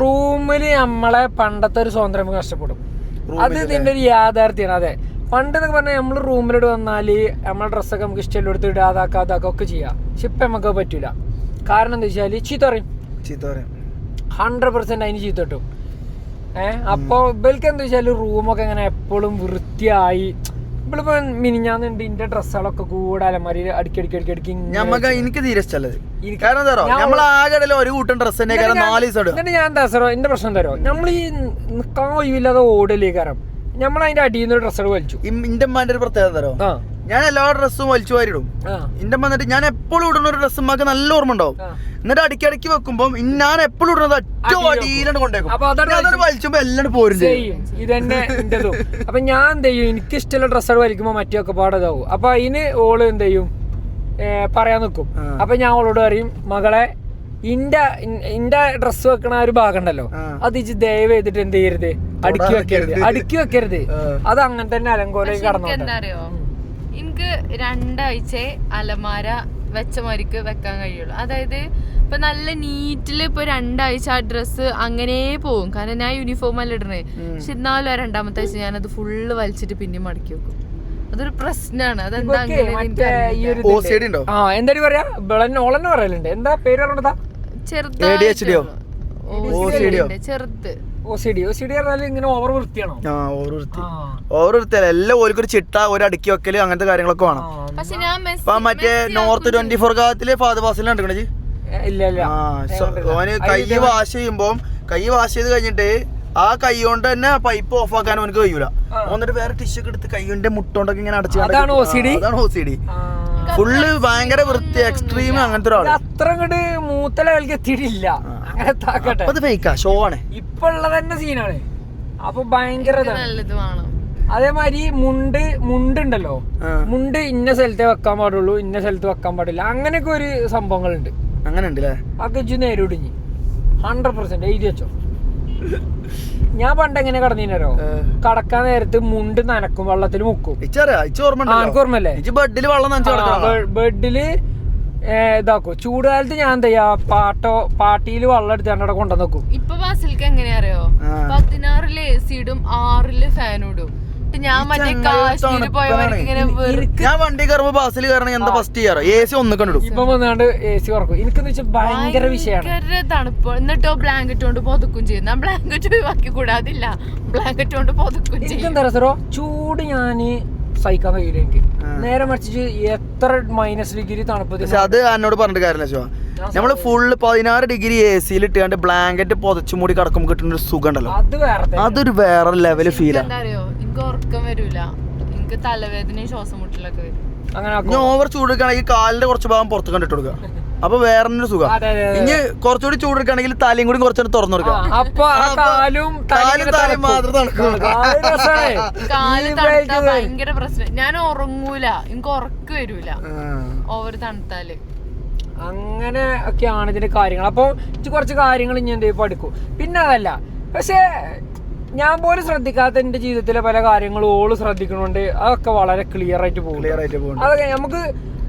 റൂമില് നമ്മളെ പണ്ടത്തെ ഒരു സ്വാതന്ത്ര്യം കഷ്ടപ്പെടും. അത് ഇതിന്റെ ഒരു യാഥാർത്ഥ്യമാണ്. അതെ, പണ്ട് എന്നൊക്കെ പറഞ്ഞാൽ നമ്മള് റൂമിലോട്ട് വന്നാല് നമ്മളെ ഡ്രസ്സൊക്കെ നമുക്ക് ഇഷ്ടം എടുത്ത് ഇടാതാക്കാ ഒക്കെ ചെയ്യാം. പക്ഷെ ഇപ്പൊ നമുക്ക് പറ്റൂല. കാരണം എന്താ വെച്ചാല് ചീത്ത പറയും. 100% അതിന് ചീത്ത കിട്ടും. അപ്പൊ ഇവർക്ക് എന്താ വെച്ചാല് റൂമൊക്കെ ഇങ്ങനെ എപ്പോഴും വൃത്തിയായി. ഇവളിപ്പോ മിനിഞ്ഞാന്നുണ്ട് ഇന്റെ ഡ്രസ്സുകളൊക്കെ കൂടെ അലമാരി അടുക്കി എനിക്ക് തീരെ ഇഷ്ടമല്ലത്. ഒരു കൂട്ടം ഡ്രസ് ഞാൻ എന്താ സാറോ എന്റെ പ്രശ്നം തരോ, നമ്മൾ ഈ നിക്കാൻ ഒഴിവില്ലാതെ ഓടലേ കാരണം നമ്മൾ അതിന്റെ അടിയിൽ നിന്ന് ഡ്രസ്സുകൾ വലിച്ചു. ഇന്റെ അമ്മാന്റെ ഒരു പ്രത്യേകത തരോ, ഞാൻ എല്ലാ ഡ്രസ്സും വലിച്ചു വാരിടും. ഇന്റെ അമ്മ എന്നിട്ട് ഞാൻ എപ്പോഴും ഇടുന്ന ഒരു ഡ്രസ്സ് അമ്മക്ക് നല്ല ഓർമ്മ ഉണ്ടാവും. എന്നിട്ട് അടിക്കടിക്ക് വെക്കുമ്പോ ഞാൻ എപ്പോഴും ഇടുന്നത് ഒറ്റ അടിയിലാണ് കൊണ്ടേക്കും. വലിച്ചുമ്പോ എല്ലാം പോരും ചെയ്യും. ഇതന്നെ ഇന്റതും. അപ്പൊ ഞാൻ എന്ത് ചെയ്യും, എനിക്ക് ഇഷ്ടമുള്ള ഡ്രസ്സുകൾ വലിക്കുമ്പോ മറ്റൊക്കെ പാടതാവും. അപ്പൊ അതിന് ഓള് എന്ത് ചെയ്യും, പറയാൻ നിൽക്കും. അപ്പൊ ഞാൻ ഓളോട് പറയും, മകളെ ഇന്റെ ഡ്രസ്സ് വെക്കണ ഒരു ഭാഗം ഉണ്ടല്ലോ, അത് ഇച്ച് ദയവ് ചെയ്തിട്ട് എന്ത് ചെയ്യരുത്, അടുക്കി വെക്കരുത്. അത് അങ്ങനെ തന്നെ അലങ്കോലേക്ക് കടന്നോ. എനിക്ക് 2 ആഴ്ച അലമാര വെച്ച മാതിരിക്ക് വെക്കാൻ കഴിയുള്ളൂ. അതായത് ഇപ്പൊ നല്ല നീറ്റില് ഇപ്പൊ 2 ആഴ്ച ആ ഡ്രസ്സ് അങ്ങനെ പോകും. കാരണം ഞാൻ യൂണിഫോം അല്ല ഇടണേ. പക്ഷെ എന്നാലും ആ 2ാമത്തെ ആഴ്ച ഞാനത് ഫുള്ള് വലിച്ചിട്ട് പിന്നെ മടക്കി വെക്കും. അതൊരു പ്രശ്നമാണ്. അതെന്താ എന്താ പറയാ, ഓളന്നെ പറയലുണ്ട്. എന്താ പേര് പറഞ്ഞതാ? ചെറുത് ഇങ്ങനെ ഓവർ വൃത്തിയാണോ? ഓവർ വൃത്തിയല്ല, എല്ലാം ഓർക്കൊരു ചിട്ട, ഒരു അടുക്കി വെക്കല്, അങ്ങനത്തെ കാര്യങ്ങളൊക്കെ വേണം. മറ്റേ നോർത്ത് 24 കാലത്തില് ഫാദർ ഫാസിൽ കണ്ടിക്കണേ? ഓന് കൈ വാഷ് ചെയ്ത് കഴിഞ്ഞിട്ട് ആ കൈ കൊണ്ട് തന്നെ പൈപ്പ് ഓഫ് ആക്കാൻ അവനക്ക് കഴിയൂല. എന്നിട്ട് വേറെ ടിഷ്യൂ ഒക്കെ എടുത്ത് കൈകൊണ്ട് മുട്ടോണ്ടൊക്കെ ഇങ്ങനെ അടച്ചു. അതാണ് OCD. ഫുള്ള് ഭയങ്കര വൃത്തി, എക്സ്ട്രീം അങ്ങനത്തെ ഒരാള്. അത്ര അങ്ങോട്ട് മൂത്ത ലെവലിക്ക് എത്തിയിട്ടില്ല. അങ്ങനെ ഷോ ആണ് ഇപ്പൊ ഉള്ളത് തന്നെ സീനാണ്. അപ്പൊ ഭയങ്കര അതേമാതിരി മുണ്ടുണ്ടല്ലോ, മുണ്ട് ഇന്ന സ്ഥലത്തെ വെക്കാൻ പാടുള്ളൂ, ഇന്ന സ്ഥലത്ത് വെക്കാൻ പാടില്ല, അങ്ങനെയൊക്കെ ഒരു സംഭവങ്ങളുണ്ട്. അങ്ങനെ ഉണ്ടല്ലേ? അതൊക്കെ നേരിടിഞ്ഞ് 100% എഴുതി വെച്ചോ. ഞാൻ പണ്ട് എങ്ങനെ കടന്നീനോ, കടക്കാൻ നേരത്ത് മുണ്ട് നനക്കും, വെള്ളത്തിൽ മുക്കും. ഓർമ്മല്ലേ? ബെഡില് ഇതാക്കും. ചൂടുകാലത്ത് ഞാൻ എന്താ ചെയ്യാ, പാട്ടിയിൽ വെള്ളം എടുത്ത് അവിടെ കൊണ്ടുവന്ന് വെക്കും. ഇപ്പൊ ഫാസിൽക്ക് എങ്ങനെയാ അറിയോ, 16 AC ഇടും, 6 ഫാൻ ഇടും. ഞാൻ മറ്റേ കാശ്മീര് പോയവർക്ക് ഇങ്ങനെ ഞാൻ വണ്ടി കയറുമ്പോ ബസ്സിൽ കയറണം എന്താ ഫസ്റ്റ് ചെയ്യാറോ AC ഒന്ന് കണ്ടിടും. ഇപ്പൊ വന്നാണ്ട് AC കുറക്കും. എനിക്കെന്ന് വെച്ചാൽ ഭയങ്കര വിഷയമാണ്, ഭയങ്കര തണുപ്പ്. എന്നിട്ടോ ബ്ലാങ്കറ്റ് കൊണ്ട് പൊതുക്കും ചെയ്യും. ഞാൻ ബ്ലാങ്കറ്റ് ഒഴിവാക്കി കൂടാതില്ല, ബ്ലാങ്കറ്റ് കൊണ്ട് പൊതുക്കും ചെയ്യും. എനിക്കെന്താ സാറോ ചൂട് ഞാന് സഹിക്കാൻ കഴിയില്ല എനിക്ക്. നേരെ മറിച്ച് എത്ര -ഡിഗ്രി തണുപ്പ്. പക്ഷെ അത് എന്നോട് പറഞ്ഞിട്ട് കാര്യമില്ല ശിവ. നമ്മള് ഫുള്ള് 16 ഡിഗ്രി AC ഇട്ടാണ്ട് ബ്ലാങ്കറ്റ് പൊതച്ചു മൂടി കിടക്കുമ്പോ കിട്ടുന്ന ഒരു സുഖം ഉണ്ടല്ലോ, അത് വേറെ അതൊരു വേറെ ലെവല് ഫീലാ. എന്താ അറിയോ, എനിക്ക് ഉറക്കം വരൂല, എനിക്ക് തലവേദനയും ശ്വാസം മുട്ടലൊക്കെ വരും. അങ്ങനെ ഇനി ഓവർ ചൂടെടുക്കുകയാണെങ്കിൽ കാലിന്റെ കുറച്ച് ഭാഗം പുറത്ത് കണ്ടിട്ട് കൊടുക്കുക, അപ്പൊ വേറെ സുഖം. ഇനി കുറച്ചുകൂടി ചൂടെടുക്കുകയാണെങ്കിൽ തലയും കൂടി കുറച്ചു തുറന്നു കൊടുക്കുക, അപ്പൊ കാലും തലയും മാത്രം തണുക്കും. കാല് തണുത്താ ഭയങ്കര പ്രശ്നം. ഞാൻ ഉറങ്ങൂല, എനിക്ക് ഉറക്കം വരൂല ഓവർ തണുത്താല്. അങ്ങനെ ഒക്കെയാണ് ഇതിന്റെ കാര്യങ്ങൾ. അപ്പൊ കുറച്ച് കാര്യങ്ങൾ ഇനി എന്ത് പഠിക്കും. പിന്നെ അതല്ല, പക്ഷെ ഞാൻ പോലും ശ്രദ്ധിക്കാത്ത എന്റെ ജീവിതത്തിലെ പല കാര്യങ്ങളും ഓള് ശ്രദ്ധിക്കണോണ്ട് അതൊക്കെ വളരെ ക്ലിയർ ആയിട്ട് പോകും. അതൊക്കെ നമുക്ക്,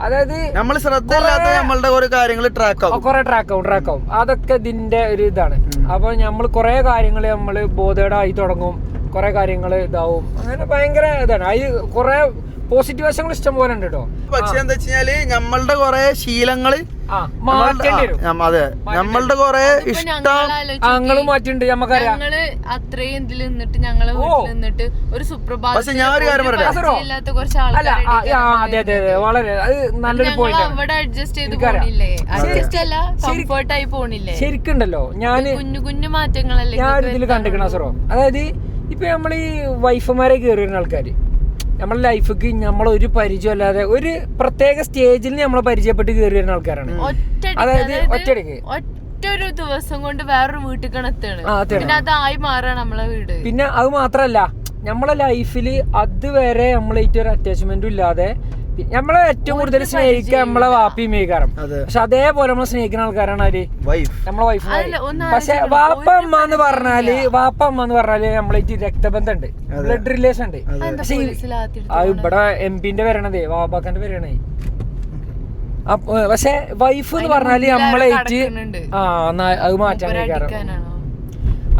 അതായത് നമ്മൾ ശ്രദ്ധയില്ലാത്ത നമ്മളുടെ കുറെ കാര്യങ്ങൾ ട്രാക്ക് ആവും. അതൊക്കെ ഇതിന്റെ ഒരു ഇതാണ്. അപ്പൊ നമ്മൾ കുറെ കാര്യങ്ങൾ നമ്മള് ബോധേഡായി തുടങ്ങും, കുറെ കാര്യങ്ങൾ ഇതാവും. അങ്ങനെ ഭയങ്കര ഇതാണ്. അത് കുറെ പോസിറ്റീവ് വശങ്ങൾ ഇഷ്ടം പോലെ ഉണ്ട് കേട്ടോ. പക്ഷെ എന്താ വെച്ചാല് നമ്മളുടെ കുറെ ശീലങ്ങള് മാറ്റേണ്ടി വരും. അതെ, നമ്മളുടെ കുറെ ഇഷ്ടങ്ങളും മാറ്റിണ്ട്. നമുക്കറിയാം ഞങ്ങള് അത്രയും ഇതിൽ നിന്നിട്ട് ഞങ്ങളെ വീട്ടിൽ നിന്നിട്ട് ഒരു സുപ്രഭാതം പക്ഷെ ഞാൻ ഒരു കാര്യം പറയാം, ഇല്ലാത്ത കുറച്ച് ആൾക്കാർ വളരെ അത് നല്ലൊരു പോയിന്റ്. അവിടെ അഡ്ജസ്റ്റ് ചെയ്ത് പോണില്ലേ, അഡ്ജസ്റ്റ് അല്ല കംഫർട്ടായി പോണില്ലേ. ശരിക്കുണ്ടല്ലോ, ഞാൻ കുഞ്ഞു കുഞ്ഞു മാറ്റങ്ങളല്ലേ ഞാൻ ഇതിൽ കണ്ടിക്കണ സറോ. അതായത് ഇപ്പൊ നമ്മൾ ഈ വൈഫുമാരെ കയറി വരുന്ന ആൾക്കാര് നമ്മളെ ലൈഫിക്ക് നമ്മളൊരു പരിചയം അല്ലാതെ ഒരു പ്രത്യേക സ്റ്റേജിൽ നമ്മളെ പരിചയപ്പെട്ട് കയറി വരുന്ന ആൾക്കാരാണ്. അതായത് ഒറ്റയടിക്ക് ഒറ്റൊരു ദിവസം കൊണ്ട് വേറൊരു വീട്ടിൽ കണത്താണ്, പിന്നെ അതായി മാറാണ് നമ്മളെ വീട്. പിന്നെ അത് മാത്രല്ല, നമ്മളെ ലൈഫില് അതുവരെ നമ്മളായിട്ട് ഒരു അറ്റാച്ച്മെന്റും ഇല്ലാതെ നമ്മളെ ഏറ്റവും കൂടുതൽ സ്നേഹിക്കുക നമ്മളെ വാപ്പയും മേക്കാരം. പക്ഷെ അതേപോലെ നമ്മളെ സ്നേഹിക്കുന്ന ആൾക്കാരാണ് ആര്, നമ്മളെ വൈഫ്. പക്ഷെ വാപ്പ അമ്മ എന്ന് പറഞ്ഞാല് നമ്മളായിട്ട് രക്തബന്ധമുണ്ട്, ബ്ലഡ് റിലേഷൻ ഉണ്ട്. പക്ഷെ ഇവിടെ MP-ന്റെ വരണതേ വാപ്പാക്കന്റെ വരണേ. പക്ഷെ വൈഫ് എന്ന് പറഞ്ഞാല് നമ്മളായിട്ട് അത് മാറ്റാൻ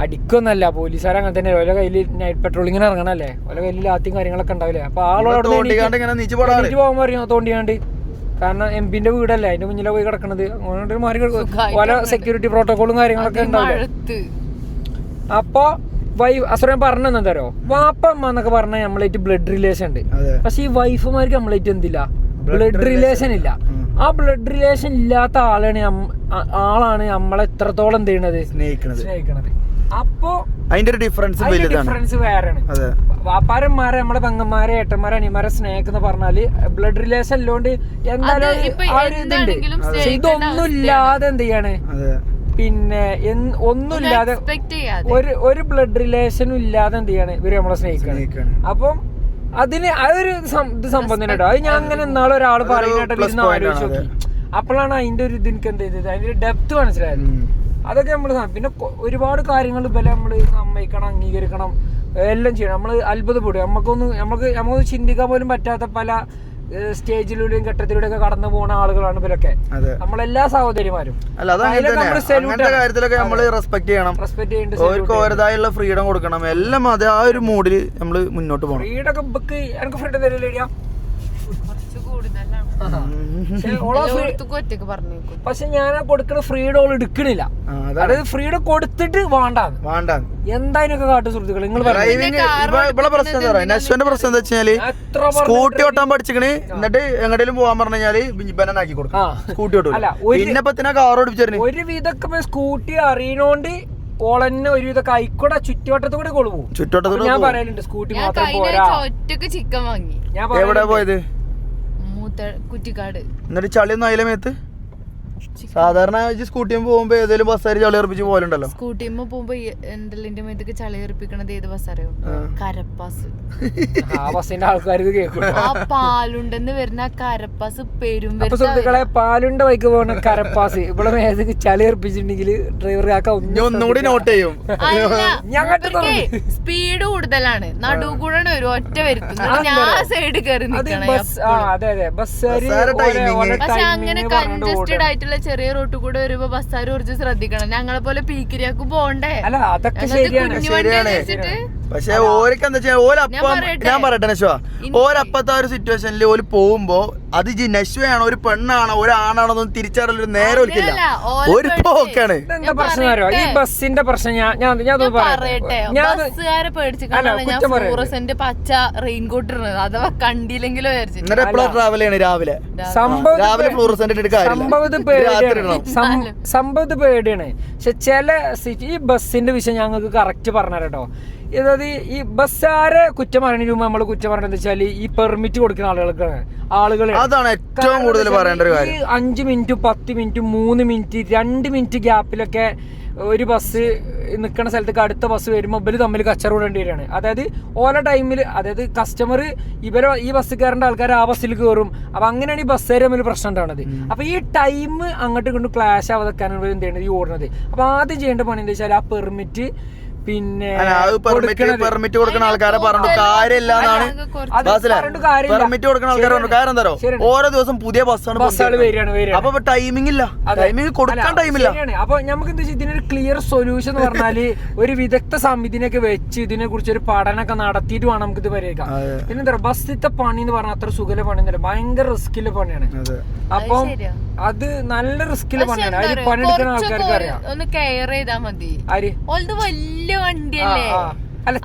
അടിക്കൊന്നല്ല. പോലീസുകാർ അങ്ങനെ തന്നെ, ഓരോ കയ്യില് നൈറ്റ് പെട്രോളിങ്ങിന് ഇറങ്ങണല്ലേ, ഓരോ കയ്യില് ലാത്തിയും കാര്യങ്ങളൊക്കെ ഉണ്ടാവില്ലേ. അപ്പൊ ആളോട് പോകാൻ പറയും തോണ്ടിയാണ്ട്. കാരണം MP-ന്റെ വീടല്ലേ, അതിന്റെ മുന്നിലെ പോയി കിടക്കണത്. അങ്ങോട്ട് മാറി ഓരോ സെക്യൂരിറ്റി പ്രോട്ടോകോളും കാര്യങ്ങളൊക്കെ ഉണ്ടാവില്ലേ. അപ്പൊ അസുരം പറഞ്ഞെന്ന് തരോ, വാപ്പ അമ്മ എന്നൊക്കെ പറഞ്ഞാൽ നമ്മളായിട്ട് ബ്ലഡ് റിലേഷൻ ഉണ്ട്. പക്ഷെ ഈ വൈഫുമാർക്ക് നമ്മളായിട്ട് എന്തില്ല, ബ്ലഡ് റിലേഷൻ ഇല്ല. ആ ബ്ലഡ് റിലേഷൻ ഇല്ലാത്ത ആളാണ് നമ്മളെ എത്രത്തോളം എന്ത് ചെയ്യണത്, സ്നേഹിക്കണത്. അപ്പോ അതിന്റെ ഡിഫറൻസ് വേറെയാണ്. വാപ്പാരന്മാരെ നമ്മളെ പെങ്ങന്മാരെ ഏട്ടന്മാരെ അനിയന്മാരെ സ്നേഹിക്കുന്ന പറഞ്ഞാല് ബ്ലഡ് റിലേഷൻ ഇല്ലോണ്ട് എന്തായാലും ഇതൊന്നും ഇല്ലാതെ എന്ത് ചെയ്യാണ്, പിന്നെ ഒന്നുമില്ലാതെ ഒരു ബ്ലഡ് റിലേഷനും ഇല്ലാതെ എന്ത് ചെയ്യാണ് ഇവര് നമ്മളെ സ്നേഹിക്കണം. അപ്പം അതിന് അതൊരു ഇത് സംഭവം തന്നെ കേട്ടോ. അത് ഞാൻ അങ്ങനെ എന്നാളും ഒരാൾ പറയുന്നതായിട്ട് ഇരുന്ന് ആലോചിച്ച് നോക്കി. അപ്പോഴാണ് അതിന്റെ ഒരു ഇത് എനിക്ക് എന്ത് ചെയ്തത്, അതിന്റെ ഒരു ഡെപ്ത് മനസ്സിലായത്. അതൊക്കെ നമ്മൾ പിന്നെ ഒരുപാട് കാര്യങ്ങൾ ഇവരെ നമ്മൾ സമ്മതിക്കണം, അംഗീകരിക്കണം, എല്ലാം ചെയ്യണം. നമ്മൾ അത്ഭുതപ്പെടും. നമുക്കൊന്ന് ചിന്തിക്കാൻ പോലും പറ്റാത്ത പല സ്റ്റേജിലൂടെയും ഘട്ടത്തിലൂടെ ഒക്കെ കടന്നു പോകുന്ന ആളുകളാണ് ഇവരൊക്കെ, നമ്മളെല്ലാ സഹോദരിമാരും. റെസ്പെക്ട് ചെയ്യേണ്ടതായുള്ള ഫ്രീഡം കൊടുക്കണം, എല്ലാം അതെ ആ ഒരു മൂഡിൽ നമ്മൾ മുന്നോട്ട് പോകണം. ഫ്രീഡം ഒക്കെ എനിക്ക് ഫ്രീഡം തരില്ല. പക്ഷെ ഞാൻ കൊടുക്കുന്ന ഫ്രീഡം ഓൾ എടുക്കണില്ല. അതായത് ഫ്രീഡം കൊടുത്തിട്ട് വേണ്ടാന്ന് എന്തായാലും കാട്ടു സുഹൃത്തുക്കൾ. നിങ്ങൾ പ്രശ്നം എന്താ വെച്ചാല് സ്കൂട്ടി ഓട്ടാൻ പഠിച്ചിക്കണ്, എന്നിട്ട് എങ്ങോട്ടേലും പോകാൻ പറഞ്ഞു കഴിഞ്ഞാല് ബനാക്കി കൊടുക്കും സ്കൂട്ടി ഓട്ടം. പിന്നെ കാർ ഓടിപ്പിച്ചു. ഒരു വിധൊക്കെ സ്കൂട്ടി അറിയണോണ്ട് ഓളന്നെ ഒരു വിധൊക്കെ ആയിക്കോട്ടെ ചുറ്റുവട്ടത്തു കൂടെ കൊള്ളുപോകും. ചുറ്റുവട്ടത്തോടെ ഞാൻ പറയാനുണ്ട്, സ്കൂട്ടി മാത്രം പോരാ. ഒറ്റക്ക് ചിക്കൻ വാങ്ങി. എവിടെ പോയത്? കുറ്റിക്കാട്. എന്നിട്ട് ചളിയൊന്നും അതിലെ മേത്ത് സാധാരണ സ്കൂട്ടിയും പോകുമ്പോ ഏതെങ്കിലും ബസ്സാര് ചളി ഉറപ്പിച്ച് പോലുണ്ടല്ലോ. സ്കൂട്ടിമ്മ പോകുമ്പോ എന്തെല്ലാം മേത്തേക്ക് ചളി ഉറപ്പിക്കണത് ഏത് ബസ്സറിയോ? കരപ്പാസ്. ആ ബസ്സിന്റെ ആൾക്കാർ കേൾക്കും. ആ പാലുണ്ടെന്ന് വരുന്ന കരപ്പാസ് പെരും. സുഹൃത്തുക്കളെ, പാലുണ്ട ബൈക്ക് പോകുന്ന കരപ്പാസ് ഇവിടെ മേത്തേക്ക് ചളി ഉറപ്പിച്ചിട്ടുണ്ടെങ്കിൽ ഡ്രൈവർ ഒന്നുകൂടി നോട്ട് ചെയ്യും. സ്പീഡ് കൂടുതലാണ്, നടുകൂടാണ് ഒരു ഒറ്റ വരുത്തുന്നത്. ഞാൻ സൈഡ് കയറി നിൽക്കണം. അതെ ബസ്സാര് പക്ഷെ അങ്ങനെ കൺജസ്റ്റഡ് ആയിട്ടുള്ള ഇതുപോലെ ചെറിയ റോട്ടിൽ കൂടെ വരുമ്പോ ബസ്സാര് കുറച്ച് ശ്രദ്ധിക്കണം, ഞങ്ങളെ പോലെ പീക്കിരിയാക്ക് പോണ്ടേ. അല്ല അതൊക്കെ ശരിയാണ്. പക്ഷെ ഓരൊക്കെ എന്താ വെച്ചാൽ ഓരപ്പം ഞാൻ പറയട്ടെ നശ്വ, ഓരപ്പത്തെ ആ ഒരു സിറ്റുവേഷനിൽ ഓര് പോകുമ്പോ അത് നശ്വയാണോ ഒരു പെണ്ണാണോ ഒരു ആണാണോ ഒന്നും തിരിച്ചറിയാൻ നേരെ ഒരിക്കില്ല, ഒരു പോക്കാണ്. എന്താ പ്രശ്നം അറിയോ ഈ ബസ്സിന്റെ പ്രശ്നം? പറയട്ടെ, ബസ്സുകാരെ പേടിച്ചിട്ടാണ് ഞാൻ ഫ്ലൂറസെന്റ് പച്ച റെയിൻകോട്ട് ഇടുന്നത്, അഥവാ കണ്ടില്ലെങ്കിലോ വിചാരിച്ചിട്ട്. എന്നിട്ട് എപ്പോഴാ ട്രാവൽ ചെയ്യണേ? രാവിലെ ഫ്ലൂറസെന്റ് ഇട്ടിട്ട് സംഭവത്ത് പേടിയാണ്. പക്ഷെ ചില ഈ ബസ്സിന്റെ വിഷയം ഞങ്ങൾക്ക് കറക്റ്റ് പറഞ്ഞു കേട്ടോ. അതായത് ഈ ബസ്സുകാരെ കുറ്റം പറയുന്നതിന് മുമ്പ് നമ്മൾ കുറ്റം പറയുന്നത് വെച്ചാൽ ഈ പെർമിറ്റ് കൊടുക്കുന്ന ആളുകളെ അതാണ് ഏറ്റവും കൂടുതൽ പറയേണ്ട ഒരു കാര്യം. 5 മിനിറ്റ് 10 മിനിറ്റ് 3 മിനിറ്റ് 2 മിനിറ്റ് ഗ്യാപ്പിലൊക്കെ ഒരു ബസ് നിൽക്കുന്ന സ്ഥലത്തേക്ക് അടുത്ത ബസ് വരുമ്പോൾ ഇവര് തമ്മിൽ കച്ചറ കൂടേണ്ടി വരികയാണ്. അതായത് ഓരോ ടൈമിൽ, അതായത് കസ്റ്റമർ ഇവരെ ഈ ബസ് കയറേണ്ട ആൾക്കാർ ആ ബസ്സിൽ കയറും. അപ്പൊ അങ്ങനെയാണ് ഈ ബസ്സുകാർ തമ്മിൽ പ്രശ്നം ഉണ്ടാവുന്നത്. അപ്പൊ ഈ ടൈം അങ്ങോട്ടും ഇങ്ങോട്ടും ക്ലാഷ് ആവാതെക്കാനാണ് എന്ത് ചെയ്യുന്നത്, ഈ ഓടുന്നത്. അപ്പൊ ആദ്യം ചെയ്യേണ്ട പണി എന്താ വെച്ചാൽ ആ പെർമിറ്റ് പിന്നെ പെർമിറ്റ് കൊടുക്കുന്ന ആൾക്കാരെ പറഞ്ഞിട്ട് കാര്യമില്ല എന്നാണ്. പെർമിറ്റ് കൊടുക്കുന്ന ആൾക്കാരെ പറഞ്ഞു കാരണം എന്താ ഓരോ ദിവസം പുതിയ ബസ്സാണ് വരികയാണ്. അപ്പൊ ടൈമിംഗ് ഇല്ല, ടൈമിംഗ് കൊടുക്കാൻ ടൈമില്ല. അപ്പൊ നമുക്ക് എന്താ വെച്ചാൽ ഇതിനൊരു ക്ലിയർ സൊല്യൂഷൻ എന്ന് പറഞ്ഞാല് ഒരു വിദഗ്ധ സമിതിനൊക്കെ വെച്ച് ഇതിനെ കുറിച്ച് ഒരു പഠനമൊക്കെ നടത്തിയിട്ട് വേണം നമുക്ക് ഇത് പരിഹരിക്കാം. പിന്നെ എന്താ പറയുക, ബസ്സിത്തെ പണി എന്ന് പറഞ്ഞാൽ അത്ര സുഖല പണിയൊന്നുമില്ല, ഭയങ്കര റിസ്കിലെ പണിയാണ്. അപ്പം അത് നല്ല റിസ്കിലെ പണിയാണ്. അതിൽ പണിയെടുക്കുന്ന ആൾക്കാർക്ക് അറിയാം. ഒന്ന് കെയർ ചെയ്താൽ മതി. ആര് വലിയ വണ്ടിയല്ലേ? അല്ല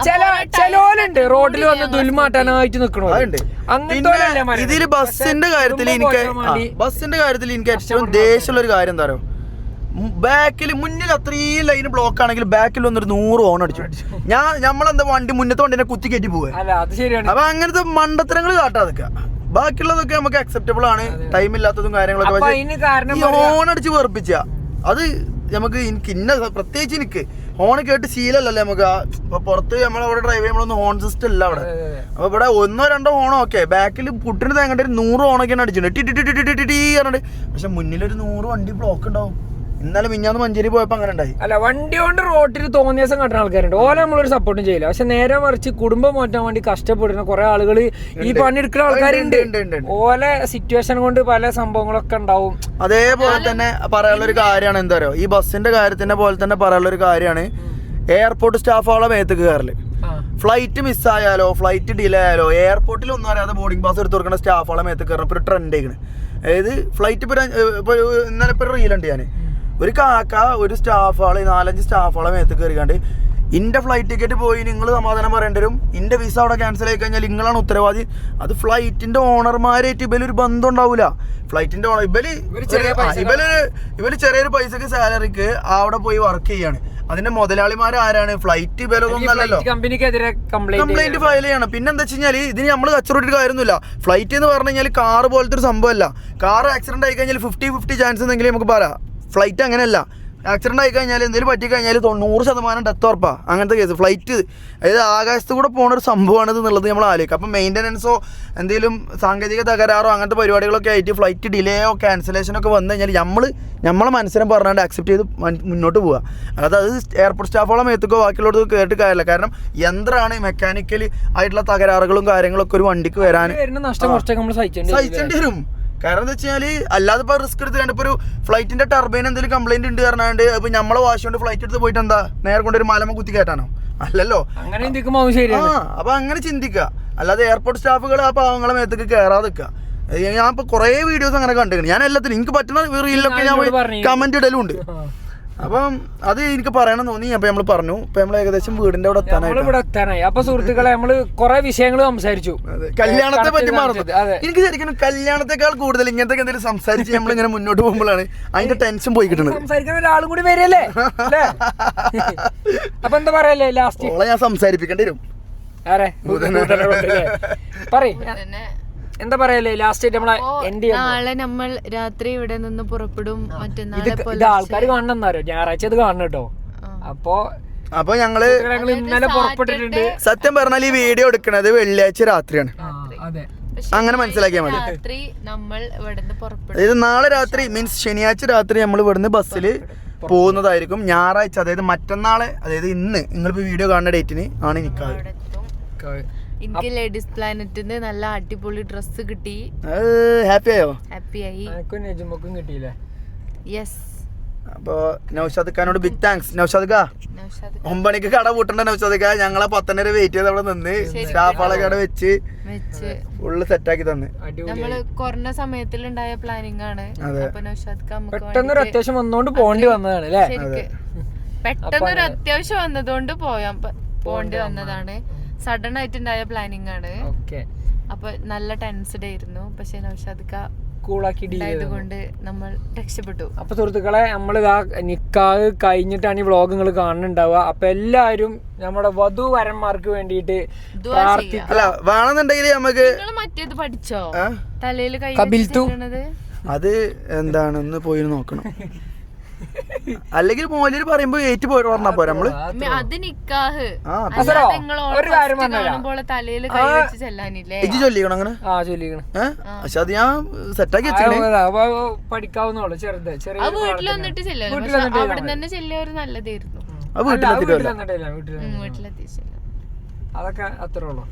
ചിലരുണ്ട് റോഡിൽ വന്ന് ദുൽമാട്ടാനായിട്ട് നിക്കണോ. ഇതില് ബസ്സിന്റെ കാര്യത്തിൽ എനിക്ക് ഏറ്റവും ദേഷ്യമുള്ള ഒരു കാര്യം എന്താ പറയുക, ബാക്കിൽ മുന്നിൽ അത്രയും ലൈന് ബ്ലോക്ക് ആണെങ്കിൽ ബാക്കിൽ വന്നൊരു 100 ഹോൺ അടിച്ചു. നമ്മളെന്താ വണ്ടി മുന്നത്തെ വണ്ടിനെ കുത്തി കയറ്റി പോവുക. അപ്പൊ അങ്ങനത്തെ മണ്ടത്തരങ്ങൾ കാട്ടാതൊക്കെ. ബാക്കിയുള്ളതൊക്കെ നമുക്ക് അക്സെപ്റ്റബിൾ ആണ്, ടൈം ഇല്ലാത്തതും കാര്യങ്ങളൊക്കെ. ഹോൺ അടിച്ച് വെറുപ്പിച്ച അത് നമുക്ക് പ്രത്യേകിച്ച് എനിക്ക് ഹോൺ കേട്ട് ശീലമല്ലല്ലോ നമുക്ക്. ഇപ്പൊ പുറത്ത് നമ്മളവിടെ ഡ്രൈവ് ചെയ്യുമ്പോഴൊന്നും ഹോൺ സിസ്റ്റം ഇല്ല അവിടെ. അപ്പൊ ഇവിടെ 1-2 ഹോണോ ഒക്കെ, ബാക്കിൽ പുട്ടിന് തേങ്ങേണ്ട ഒരു 100 ഹോണൊക്കെയാണ് അടിച്ചിട്ടുണ്ട് ടി പറഞ്ഞിട്ട്. പക്ഷെ മുന്നിലൊരു 100 വണ്ടി ബ്ലോക്ക് ഉണ്ടാവും. ഇന്നലെ മിഞ്ഞാന്ന് മഞ്ചേരി പോയപ്പോ അങ്ങനെ ഉണ്ടായി. അല്ല വണ്ടി കൊണ്ട് റോട്ടിൽ തോന്നിയ ദിവസം കട്ടുന്ന ആൾക്കാരുണ്ട്, ഓല നമ്മളൊരു സപ്പോർട്ടും ചെയ്യില്ല. പക്ഷെ നേരെ മറിച്ച് കുടുംബം മാറ്റാൻ വേണ്ടി കഷ്ടപ്പെടുന്ന കുറെ ആളുകൾ ഈ പണിയെടുക്കുന്ന ആൾക്കാരുണ്ട്. ഓല സിറ്റുവേഷൻ കൊണ്ട് പല സംഭവങ്ങളൊക്കെ ഉണ്ടാവും. അതേപോലെ തന്നെ പറയാനുള്ള ഒരു കാര്യമാണ് എന്താ പറയുക, ഈ ബസ്സിന്റെ കാര്യത്തിന്റെ പോലെ തന്നെ പറയാനുള്ള ഒരു കാര്യമാണ് എയർപോർട്ട് സ്റ്റാഫുകളെ മേത്തേക്ക് കയറല്. ഫ്ലൈറ്റ് മിസ്സായാലോ ഫ്ലൈറ്റ് ഡിലേ ആയാലോ എയർപോർട്ടിൽ ഒന്നും അറിയാതെ ബോർഡിംഗ് പാസ് എടുത്ത് കൊടുക്കുന്ന സ്റ്റാഫുകളെ മേത്തേക്ക് കയറണം. ഇപ്പോൾ ഒരു ട്രെൻഡ് ആയിക്കണ്. അതായത് ഫ്ലൈറ്റ് ഇപ്പോൾ ഇന്നലെ ഇപ്പോൾ റീലുണ്ട് ഞാൻ, ഒരു കാക്ക ഒരു സ്റ്റാഫുകളെ 4-5 സ്റ്റാഫുകളെ മേത്ത് കയറിക്കാണ്ട് ഇന്റെ ഫ്ലൈറ്റ് ടിക്കറ്റ് പോയി നിങ്ങൾ സമാധാനം പറയേണ്ടി വരും, ഇന്റെ വിസ അവിടെ ക്യാൻസൽ ആയി കഴിഞ്ഞാൽ നിങ്ങളാണ് ഉത്തരവാദി. അത് ഫ്ലൈറ്റിന്റെ ഓണർമാരായിട്ട് ഇവലൊരു ബന്ധം ഉണ്ടാവില്ല. ഫ്ലൈറ്റിന്റെ ഓണർ ഇവര് ചെറിയൊരു പൈസക്ക് സാലറിക്ക് അവിടെ പോയി വർക്ക് ചെയ്യാണ്. അതിന്റെ മുതലാളിമാർ ആരാണ്? ഫ്ലൈറ്റ് ഇവരൊന്നും അല്ലല്ലോ, കമ്പനിക്കെതിരെ കംപ്ലൈന്റ് ഫയൽ ചെയ്യണം. പിന്നെ എന്താ വെച്ച് കഴിഞ്ഞാൽ ഇതിന് നമ്മൾ കച്ചവടം കാര്യമൊന്നുമില്ല. ഫ്ലൈറ്റ് എന്ന് പറഞ്ഞു കഴിഞ്ഞാൽ കാർ പോലത്തെ ഒരു സംഭവമല്ല. കാർ ആക്സിഡന്റ് ആയി കഴിഞ്ഞാൽ 50-50 ചാൻസ് എന്തെങ്കിലും നമുക്ക് പറയാം. ഫ്ലൈറ്റ് അങ്ങനെയല്ല. ആക്സിഡന്റ് ആയി കഴിഞ്ഞാൽ എന്തെങ്കിലും പറ്റി കഴിഞ്ഞാൽ 90% ഡെത്ത് ഉറപ്പാ. അങ്ങനത്തെ കേസ്. ഫ്ലൈറ്റ് അതായത് ആകാശത്ത് കൂടെ പോകുന്ന ഒരു സംഭവമാണ് എന്നുള്ളത് നമ്മൾ ആലോചിക്കും. അപ്പം മെയിൻ്റനൻസോ എന്തെങ്കിലും സാങ്കേതിക തകരാറോ അങ്ങനത്തെ പരിപാടികളൊക്കെ ആയിട്ട് ഫ്ലൈറ്റ് ഡിലേയോ ക്യാൻസലേഷനോ ഒക്കെ വന്നു കഴിഞ്ഞാൽ നമ്മളെ മനസ്സിനെ പറഞ്ഞാണ്ട് അക്സെപ്റ്റ് ചെയ്ത് മുന്നോട്ട് പോവുക. അതായത് അത് എയർപോർട്ട് സ്റ്റാഫോളം മേത്തക്കോ ബാക്കിയുള്ളവർക്ക് കേട്ട് കാര്യമില്ല. കാരണം യന്ത്രമാണ്, മെക്കാനിക്കലി ആയിട്ടുള്ള തകരാറുകളും കാര്യങ്ങളൊക്കെ ഒരു വണ്ടിക്ക് വരാൻ സഹിച്ചേണ്ടി വരും. കാരണം എന്താ വെച്ചാൽ അല്ലാതെ ഇപ്പോൾ റിസ്ക് എടുത്ത് കണ്ടിപ്പോൾ ഒരു ഫ്ലൈറ്റിന്റെ ടർബൈൻ എന്തെങ്കിലും കംപ്ലൈന്റ് ഉണ്ട് പറഞ്ഞാണ്ട് ഇപ്പൊ നമ്മളെ വാശി കൊണ്ട് ഫ്ലൈറ്റ് എടുത്ത് പോയിട്ട് എന്താ നേരെ കൊണ്ട് ഒരു മലമ കുത്തി കയറ്റാനോ? അല്ലല്ലോ. അപ്പൊ അങ്ങനെ ചിന്തിക്കുക. അല്ലാതെ എയർപോർട്ട് സ്റ്റാഫുകൾ ആ പാവങ്ങളെ മേത്തേക്ക് കയറാതെ നിൽക്കുക. ഞാൻ ഇപ്പൊ കുറെ വീഡിയോസ് അങ്ങനെ കണ്ടിട്ടുണ്ട്. ഞാൻ എല്ലാത്തിനും എനിക്ക് പറ്റുന്ന റീലിലൊക്കെ ഞാൻ കമന്റ് ഇടലുണ്ട്. അപ്പം അത് എനിക്ക് പറയണം തോന്നി. അപ്പൊ നമ്മൾ പറഞ്ഞു. ഇപ്പൊ നമ്മൾ ഏകദേശം വീടിന്റെ അവിടെ എത്താനായി. അപ്പൊ സുഹൃത്തുക്കളെ നമ്മള് കുറെ വിഷയങ്ങൾ സംസാരിച്ചു. കല്യാണത്തെ പറ്റി പറഞ്ഞു. എനിക്ക് ശരിക്കും കല്യാണത്തെക്കാൾ കൂടുതൽ ഇങ്ങനത്തെ എന്തെങ്കിലും സംസാരിച്ച് നമ്മൾ ഇങ്ങനെ മുന്നോട്ട് പോകുമ്പോഴാണ് അതിന്റെ ടെൻഷൻ പോയി കിട്ടുന്നത്. സംസാരിക്കുന്ന ഒരാളും കൂടി വരില്ലേ? അപ്പൊ എന്താ പറയല്ലേ ലാസ്റ്റ് ഞാൻ സംസാരിപ്പിക്കേണ്ടി വരും. എന്താ പറയല്ലേ ലാസ്റ്റ് നമ്മളെ നാളെ നമ്മൾ രാത്രി ഇവിടെ നിന്ന് പുറപ്പെടും. ഇത് ആൾക്കാർ കാണണമെന്നറിയോ? ഞായറാഴ്ച ഇത് കാണണം കേട്ടോ. അപ്പൊ ഞങ്ങള് ഇന്നലെ പുറപ്പെട്ടിട്ടുണ്ട്. സത്യം പറഞ്ഞാൽ ഈ വീഡിയോ എടുക്കുന്നത് വെള്ളിയാഴ്ച രാത്രിയാണ്. അങ്ങനെ മനസ്സിലാക്കിയാൽ മതി. അതായത് നാളെ രാത്രി മീൻസ് ശനിയാഴ്ച രാത്രി നമ്മൾ ഇവിടുന്ന് ബസ്സിൽ പോകുന്നതായിരിക്കും. ഞായറാഴ്ച അതായത് മറ്റന്നാളെ, അതായത് ഇന്ന് നിങ്ങളിപ്പോ വീഡിയോ കാണുന്ന ഡേറ്റിന് ആണ് നിക്കാതെ. എനിക്ക് ലേഡീസ് പ്ലാനറ്റിന് നല്ല അടിപൊളി ഡ്രസ് കിട്ടി. ഹാപ്പി ആയോ? ഹാപ്പി ആയി. കിട്ടിയില്ലേ? യെസ്. അപ്പൊ നൗഷാദ് ഖാനോട് ബിഗ് താങ്ക്സ്. നൗഷാദ് ഖാ 9 മണിക്ക് കട പൂട്ടണ്ട നൗഷാദ് ഖാ. ഞങ്ങളെ 10:30 വെയിറ്റ് ചെയ്ത് അവിടെ നിന്ന് സ്റ്റാഫാളൊക്കെ അവിടെ വെച്ച് ഫുള്ള് സെറ്റാക്കി തന്ന്. നമ്മള് കുറഞ്ഞ സമയത്തിലുണ്ടായ പ്ലാനിങ് ആണ്. അപ്പൊ നൗഷാദ് ഖാ പെട്ടെന്നൊരു അത്യാവശ്യം വന്നോണ്ട് പോണ്ടി വന്നതാണ് അല്ലേ? പെട്ടെന്നൊരു അത്യാവശ്യം വന്നതുകൊണ്ട് പോണ്ടി വന്നതാണ്. സഡൻ ആയിട്ടുണ്ടായ പ്ലാനിങ് ആണ്. അപ്പൊ നല്ല ടെൻസ്ഡ് ആയിരുന്നു. പക്ഷെ നൗഷാദ് ഖാ കൂളാക്കി കൊണ്ട് നമ്മൾ രക്ഷപ്പെട്ടു. അപ്പൊ സുഹൃത്തുക്കളെ, നമ്മളിതാ നിക്കാഹ് കഴിഞ്ഞിട്ടാണ് ഈ വ്ളോഗ് നിങ്ങൾ കാണുന്നുണ്ടാവുക. അപ്പൊ എല്ലാരും നമ്മുടെ വധുവരന്മാർക്ക് വേണ്ടിയിട്ട് അല്ല വേണമെന്നുണ്ടെങ്കിൽ നമുക്ക് മറ്റേത് പഠിച്ചോ? തലയിൽ കൈ അത് എന്താണെന്ന് പോയി നോക്കണം. അല്ലെങ്കിൽ മോലിര് പറയുമ്പോ ഏറ്റു പോയി പറഞ്ഞാ പോരാ നമ്മള്. അത് നിക്കാഹ് ഒരു കാര്യം കാണുമ്പോൾ തലയിൽ കൈ വെച്ച് ചെല്ലാനില്ലേ? ഇജ്ജ് ചൊല്ലിക്കണം അങ്ങനെ. പക്ഷെ അത് ഞാൻ സെറ്റാക്കി പഠിക്കാവുന്നുള്ളൂ. ചെറുത് ചെറിയ വീട്ടിൽ വന്നിട്ട് ചെല്ലാൻ അവിടെ തന്നെ ചെല്ലിയ ഒരു നല്ലതായിരുന്നു. വീട്ടിലെത്തി അതൊക്കെ അത്രേ ഉള്ളൂ.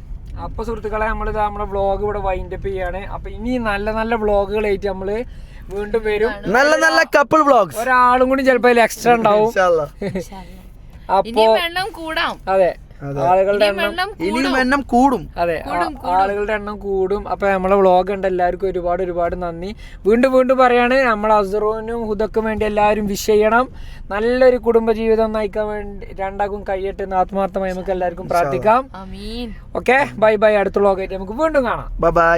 അപ്പൊ സുഹൃത്തുക്കളെ, നമ്മളിത് നമ്മുടെ വ്ളോഗ് ഇവിടെ വൈൻഡപ്പ് ചെയ്യാണ്. അപ്പൊ ഇനി നല്ല നല്ല വ്ളോഗുകളായിട്ട് നമ്മള് വീണ്ടും വരും. നല്ല നല്ല കപ്പിൾ വ്ളോഗ്സ്. ഒരാളും കൂടി ചിലപ്പോ എക്സ്ട്രാ ഉണ്ടാവും. അപ്പൊ അതെ, ആളുകളുടെ എണ്ണം കൂടും. അതെ, ആളുകളുടെ എണ്ണം കൂടും. അപ്പൊ നമ്മളെ വ്ളോഗ് ഉണ്ട്. എല്ലാവർക്കും ഒരുപാട് ഒരുപാട് നന്ദി. വീണ്ടും വീണ്ടും പറയാണ്, നമ്മൾ അസറുവിനും ഹുദക്കും വേണ്ടി എല്ലാവരും വിഷ് ചെയ്യണം. നല്ലൊരു കുടുംബജീവിതം നയിക്കാൻ വേണ്ടി രണ്ടാക്കും കഴിയട്ടെ എന്ന് ആത്മാർത്ഥമായി നമുക്ക് എല്ലാവർക്കും പ്രാർത്ഥിക്കാം. Okay, bye bye. അടുത്ത വ്ളോഗായിട്ട് നമുക്ക് വീണ്ടും കാണാം. ബൈ.